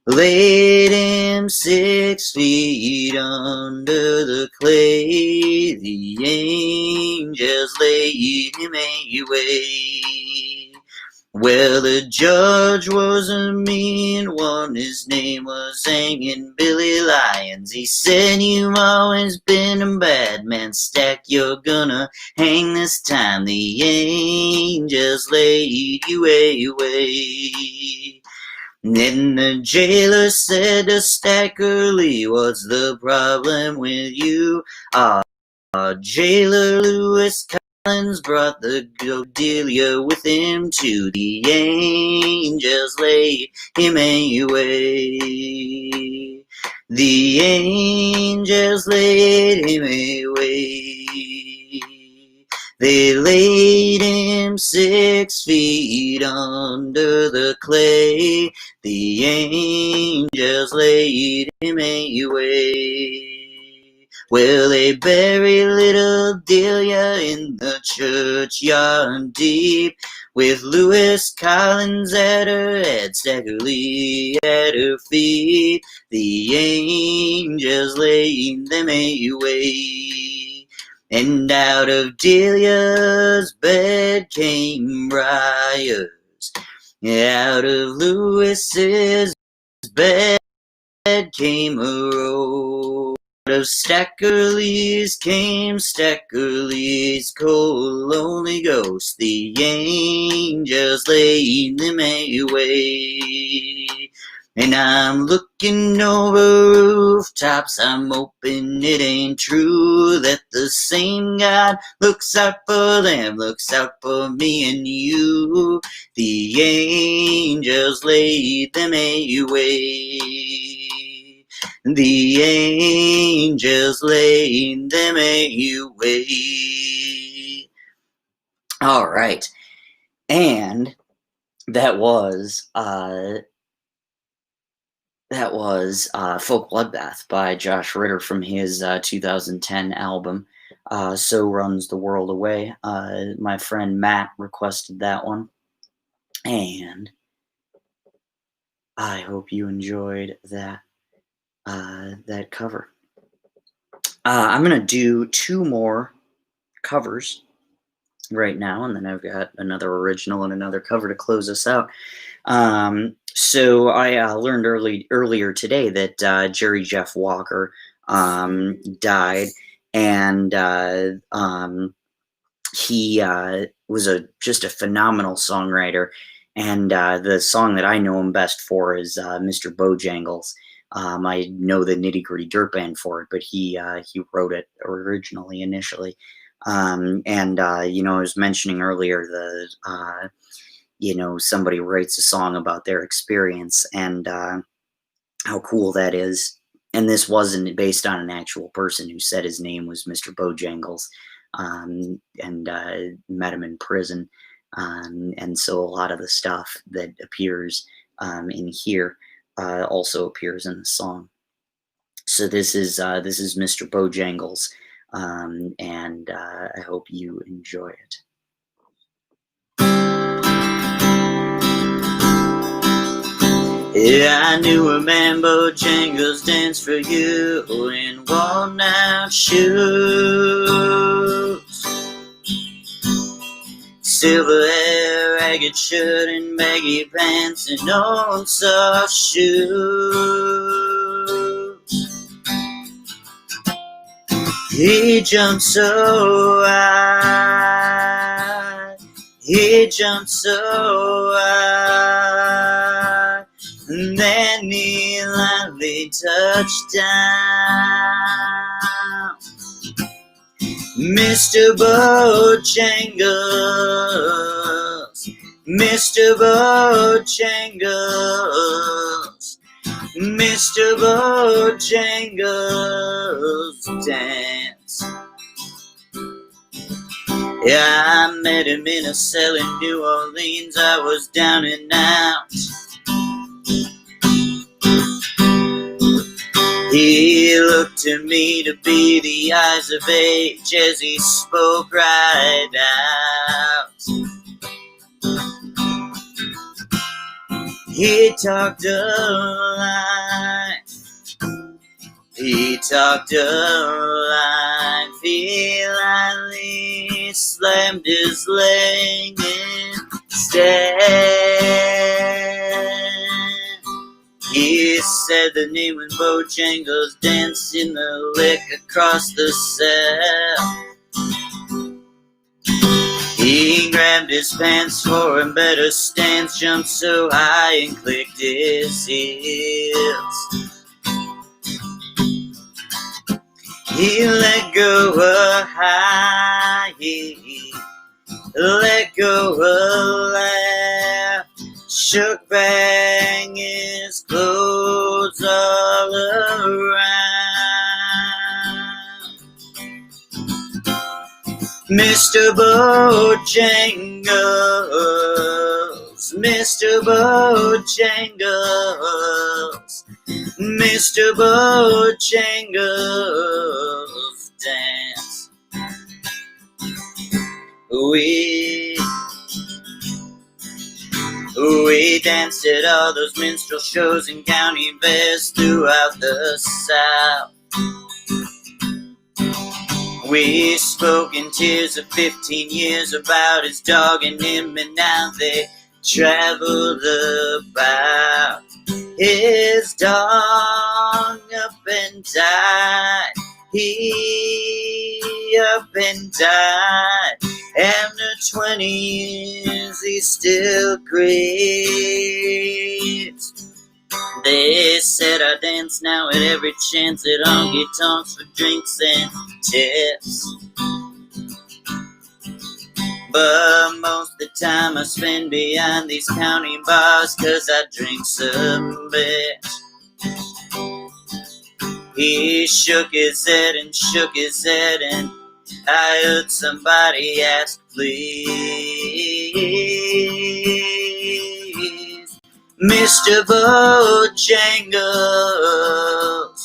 Laid him 6 feet under the clay. The angels laid him away. Well, the judge was a mean one. His name was hanging Billy Lyons. He said, you've always been a bad man, Stack. You're gonna hang this time. The angels laid you away. Then the jailer said to Stackerly, what's the problem with you? Jailer Lewis Collins brought the Delia with him too. The angels laid him away. The angels laid him away. They laid him 6 feet under the clay. The angels laid him away. Well, they buried little Delia in the churchyard deep, with Lewis Collins at her head, Stackerly at her feet. The angels laid them away. And out of Delia's bed came briars. Out of Lewis's bed came a rose. Out of Stackerly's came Stackerly's cold, lonely ghost. The angels laid them away. And I'm looking over rooftops, I'm hoping it ain't true that the same God looks out for them, looks out for me and you. The angels laid them away. The angels laid them away. All right. And that was Folk Bloodbath by Josh Ritter from his 2010 album, So Runs the World Away. My friend Matt requested that one, and I hope you enjoyed that cover. I'm going to do 2 more covers right now, and then I've got another original and another cover to close us out. So I learned earlier today that Jerry Jeff Walker died, and he was just a phenomenal songwriter. And the song that I know him best for is Mr. Bojangles. I know the Nitty Gritty Dirt Band for it, but he wrote it originally initially. And I was mentioning earlier somebody writes a song about their experience, and how cool that is. And this wasn't based on an actual person who said his name was Mr. Bojangles, and met him in prison. And so a lot of the stuff that appears in here also appears in the song. So this is Mr. Bojangles, and I hope you enjoy it. Yeah, I knew a man Bojangles danced for you in walnut shoes, silver hair, ragged shirt, and baggy pants, and old soft shoes. He jumped so high, he jumped so high, and then he lightly touched down. Mr. Bojangles, Mr. Bojangles, Mr. Bojangles dance. Yeah, I met him in a cell in New Orleans. I was down and out. He looked to me to be the eyes of age as he spoke right out. He talked of life, he talked of life. He lightly slammed his leg instead. He said the name when Bojangles danced in the lick across the cell. He grabbed his pants for a better stance, jumped so high and clicked his heels. He let go a high, he let go a laugh, shook back his clothes all around. Mr. Bojangles, Mr. Bojangles, Mr. Bojangles dance. We danced at all those minstrel shows and county fairs throughout the South. We spoke in tears of 15 years about his dog and him, and now they traveled about. His dog up and died, he up and died. After 20 years he still grieves. They said I dance now at every chance at honky tonks for drinks and tips. But most of the time I spend behind these county bars, 'cause I drink some bitch. He shook his head and shook his head, and I heard somebody ask, please. Mr. Bojangles,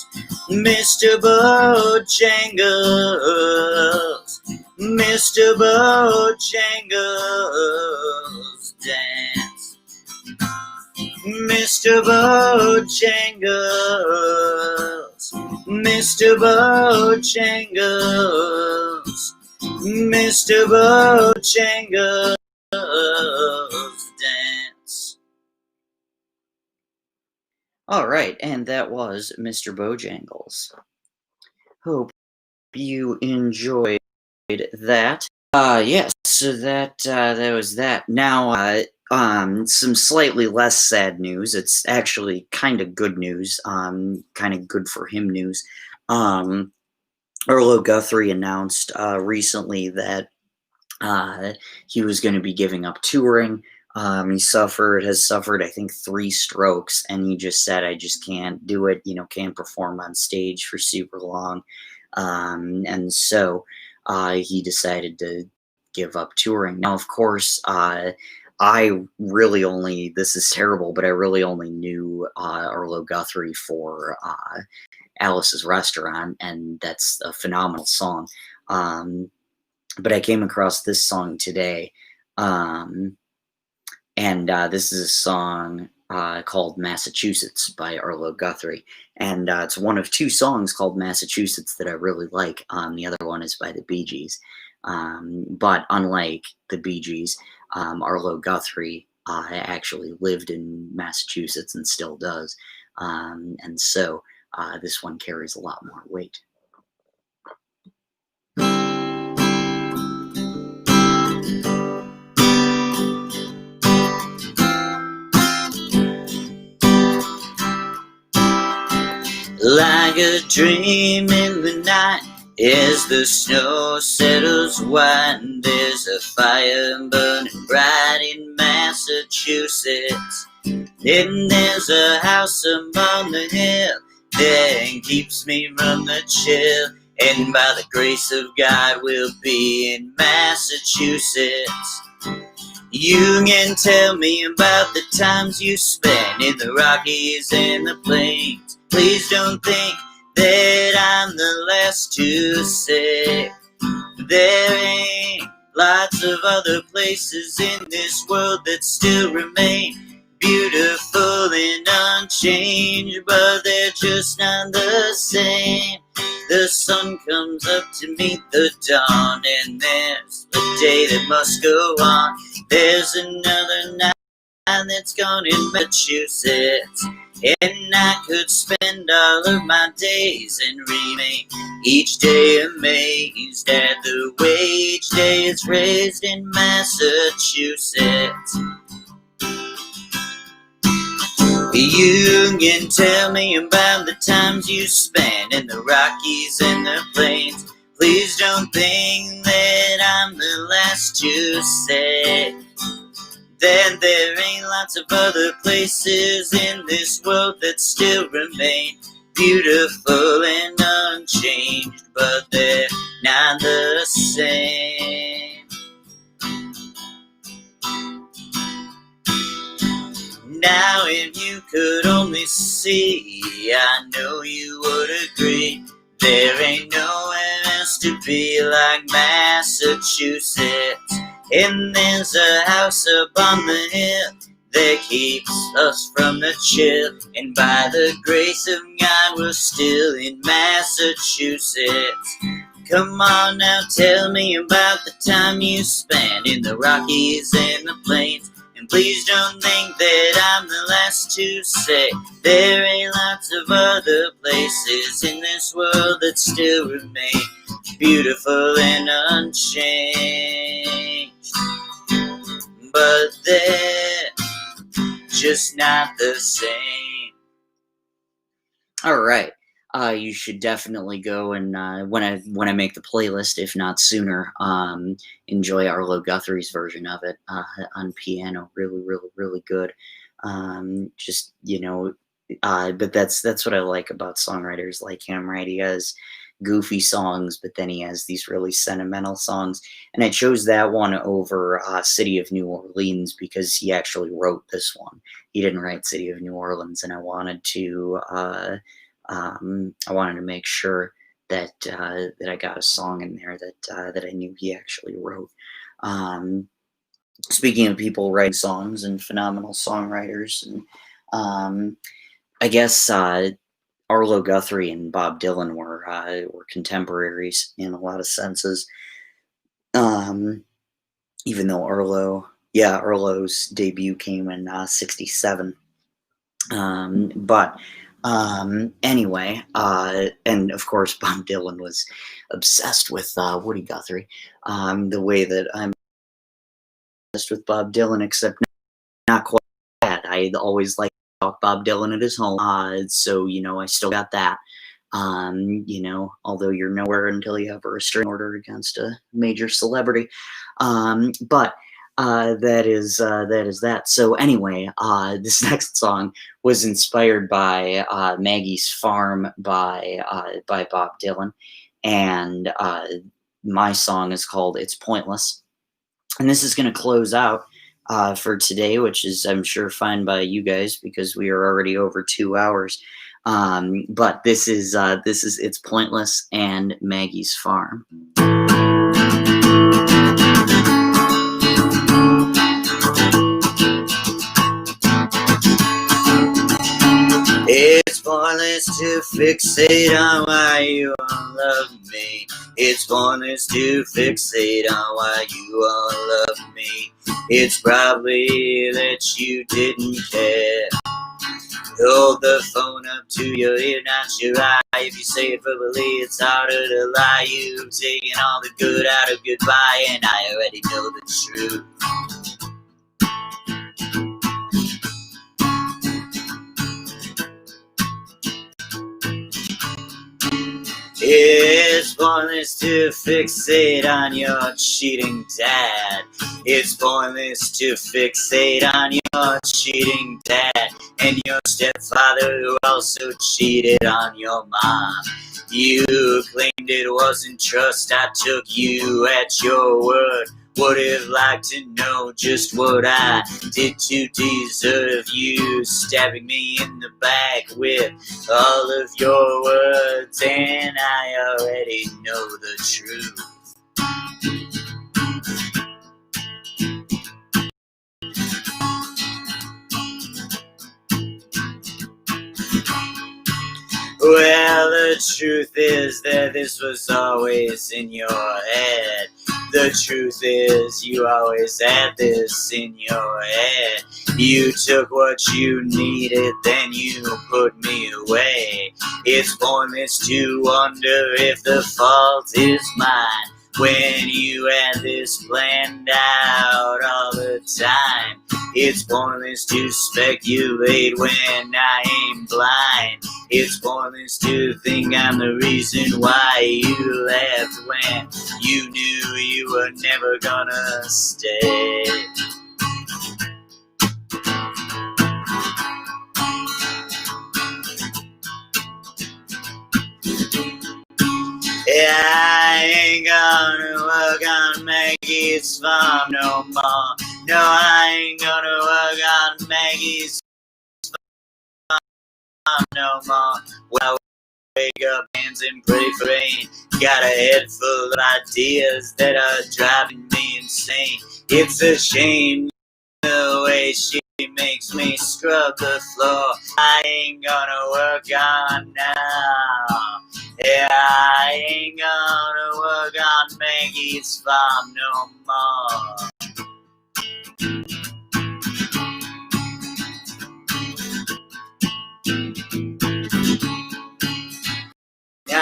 Mr. Bojangles, Mr. Bojangles dance. Mr. Bojangles, Mr. Bojangles, Mr. Bojangles dance. All right, and that was Mr. Bojangles. Hope you enjoyed that. Yes, so that was that. Now, some slightly less sad news. It's actually kind of good news. Kind of good for him news. Um, Arlo Guthrie announced recently that he was going to be giving up touring. He has suffered, I think, 3 strokes, and he just said, "I just can't do it. Can't perform on stage for super long." And so he decided to give up touring. Now, of course, I really only, this is terrible, but I really only knew Arlo Guthrie for Alice's Restaurant, and that's a phenomenal song. But I came across this song today, um, and this is a song called Massachusetts by Arlo Guthrie. And it's one of 2 songs called Massachusetts that I really like. The other one is by the Bee Gees. But unlike the Bee Gees, Arlo Guthrie actually lived in Massachusetts and still does. And so this one carries a lot more weight. Like a dream in the night, as the snow settles white, there's a fire burning bright in Massachusetts. And there's a house upon the hill that keeps me from the chill, and by the grace of God we'll be in Massachusetts. You can tell me about the times you spent in the Rockies and the plains. Please don't think that I'm the last to say. There ain't lots of other places in this world that still remain beautiful and unchanged, but they're just not the same. The sun comes up to meet the dawn, and there's the day that must go on. There's another night that's gone in Massachusetts, and I could spend all of my days and remain each day amazed at the way each day is raised in Massachusetts. You can tell me about the times you spent in the Rockies and the plains. Please don't think that I'm the last to say that there ain't lots of other places in this world that still remain beautiful and unchanged, but they're not the same. Now if you could only see, I know you would agree, there ain't nowhere else to be like Massachusetts. And there's a house up on the hill that keeps us from the chill, and by the grace of God we're still in Massachusetts. Come on now, tell me about the time you spent in the Rockies and the plains. And please don't think that I'm the last to say there ain't lots of other places in this world that still remain beautiful and unchanged, but they're just not the same. All right. You should definitely go and when I make the playlist, if not sooner, enjoy Arlo Guthrie's version of it on piano. Really, really, really good. Just but that's what I like about songwriters like him, right? He has goofy songs, but then he has these really sentimental songs. And I chose that one over City of New Orleans because he actually wrote this one. He didn't write City of New Orleans, and I wanted to make sure that that I got a song in there that I knew he actually wrote. Speaking of people writing songs and phenomenal songwriters, and I guess Arlo Guthrie and Bob Dylan were contemporaries in a lot of senses. Um, Even though Arlo's debut came in '67. But anyway, and of course, Bob Dylan was obsessed with Woody Guthrie. The way that I'm obsessed with Bob Dylan, except not quite that. I always liked to talk Bob Dylan at his home. So I still got that. Although you're nowhere until you have a restraining order against a major celebrity. But that is that. So anyway, this next song was inspired by Maggie's Farm by Bob Dylan, and my song is called "It's Pointless," and this is going to close out for today, which is, I'm sure, fine by you guys because we are already over 2 hours. But this is "It's Pointless" and Maggie's Farm. It's pointless to fixate on why you all love me. It's pointless to fixate on why you all love me. It's probably that you didn't care. Hold the phone up to your ear, not your eye. If you say it verbally, it's harder to lie. You've taken all the good out of goodbye, and I already know the truth. It's pointless to fixate on your cheating dad. It's pointless to fixate on your cheating dad and your stepfather who also cheated on your mom. You claimed it wasn't trust, I took you at your word. Would have liked to know just what I did to deserve you stabbing me in the back with all of your words, and I already know the truth. Well, the truth is that this was always in your head. The truth is you always had this in your head. You took what you needed, then you put me away. It's pointless to wonder if the fault is mine when you had this planned out all the time. It's pointless to speculate when I ain't blind. It's pointless to think I'm the reason why you left when you knew you were never gonna stay. Yeah, I ain't gonna work on Maggie's farm no more. No, I ain't gonna work on Maggie's farm no more. When I wake up, hands and pray for rain. Got a head full of ideas that are driving me insane. It's a shame the way she makes me scrub the floor. I ain't gonna work on now. Yeah, I ain't gonna work on Maggie's farm no more. I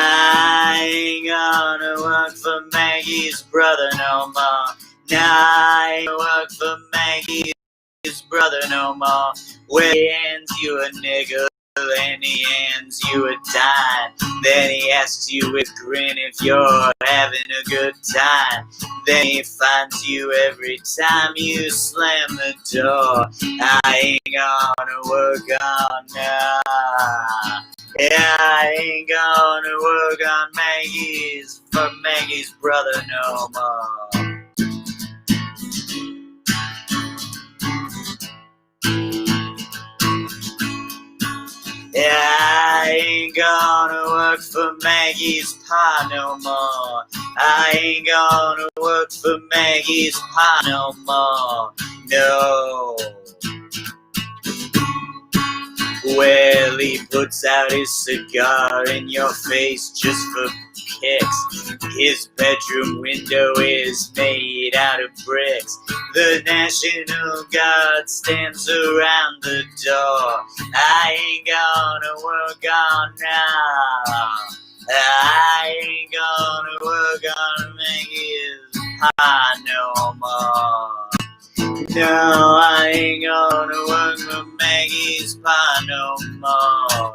ain't gonna work for Maggie's brother no more. I ain't gonna work for Maggie's brother no more. Where he hands you a nickel and he hands you a dime. Then he asks you with a grin if you're having a good time. Then he finds you every time you slam the door. I ain't gonna work on now. Yeah, I ain't gonna work on Maggie's brother no more. Yeah, I ain't gonna work for Maggie's pa no more. I ain't gonna work for Maggie's pa no more. No. Well, he puts out his cigar in your face just for kicks. His bedroom window is made out of bricks. The National Guard stands around the door. I ain't gonna work on now. I ain't gonna work on Maggie's pie no more. No, I ain't gonna work for Maggie's pie no more.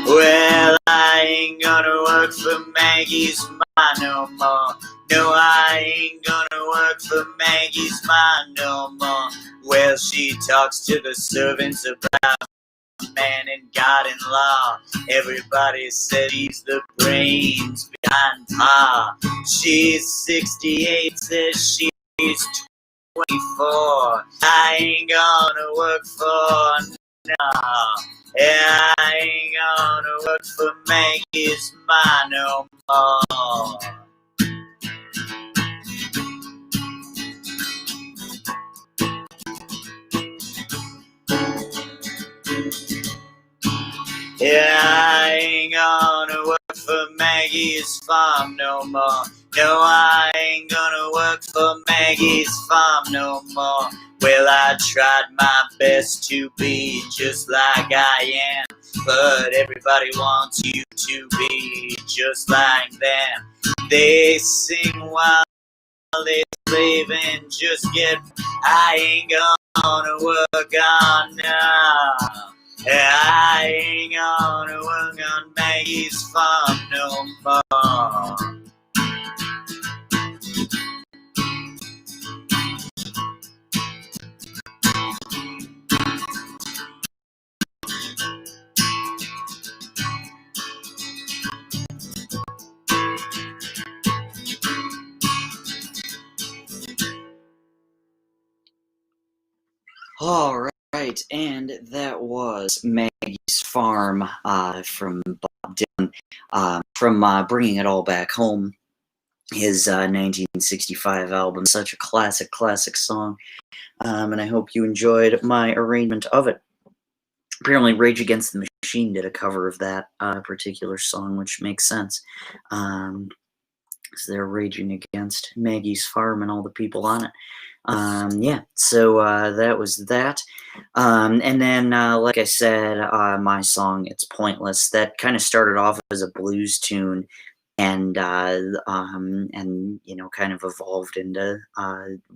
Well, I ain't gonna work for Maggie's pie no more. No, I ain't gonna work for Maggie's pie no more. Well, she talks to the servants about man and God and law. Everybody says she's the brains behind Pa. She's 68, says she's 24. I ain't gonna work for no. Yeah, I ain't gonna work for Maggie's Ma no more. Yeah, I ain't gonna work for Maggie's farm no more. No, I ain't gonna work for Maggie's farm no more. Well, I tried my best to be just like I am, but everybody wants you to be just like them. They sing while they slave and just get. I ain't gonna work on now. I ain't gonna work on Maggie's farm no more. All right, and that was Maggie's Farm from Bob Dylan, from Bringing It All Back Home, his 1965 album. Such a classic song, and I hope you enjoyed my arrangement of it. Apparently, Rage Against the Machine did a cover of that particular song, which makes sense. Because they're raging against Maggie's Farm and all the people on it. Yeah, so that was that. And then, like I said, my song, It's Pointless, that kind of started off as a blues tune and you know, kind of evolved into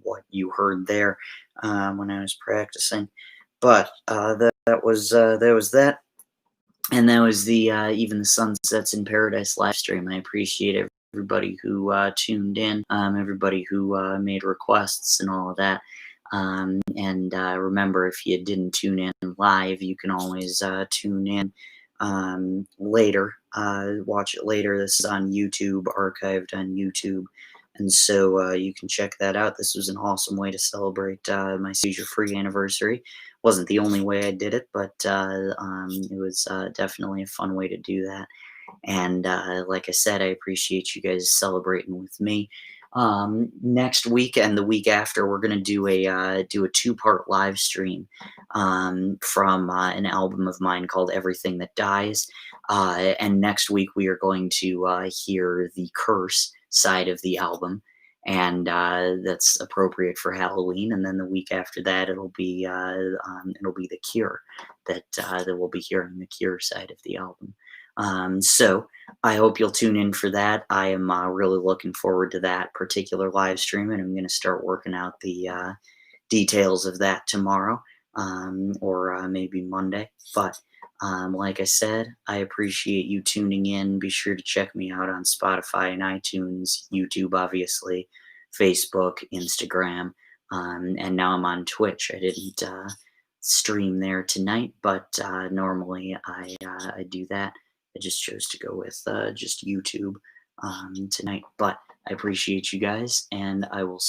what you heard there when I was practicing. But that was that. And that was the Even the Sunsets in Paradise live stream. I appreciate everybody who tuned in, everybody who made requests and all of that. And remember, if you didn't tune in live, you can always tune in later, watch it later. This is on YouTube, archived on YouTube. And so you can check that out. This was an awesome way to celebrate my seizure-free anniversary. Wasn't the only way I did it, but it was definitely a fun way to do that. And like I said, I appreciate you guys celebrating with me. Next week and the week after, we're gonna do a two-part live stream from an album of mine called Everything That Dies. And next week we are going to hear the Curse side of the album, and that's appropriate for Halloween. And then the week after that, it'll be the Cure that we'll be hearing, the Cure side of the album. So I hope you'll tune in for that. I am really looking forward to that particular live stream, and I'm going to start working out the details of that tomorrow or maybe Monday. But like I said, I appreciate you tuning in. Be sure to check me out on Spotify and iTunes, YouTube, obviously, Facebook, Instagram, and now I'm on Twitch. I didn't stream there tonight, but normally I do that. I just chose to go with just YouTube tonight. But I appreciate you guys, and I will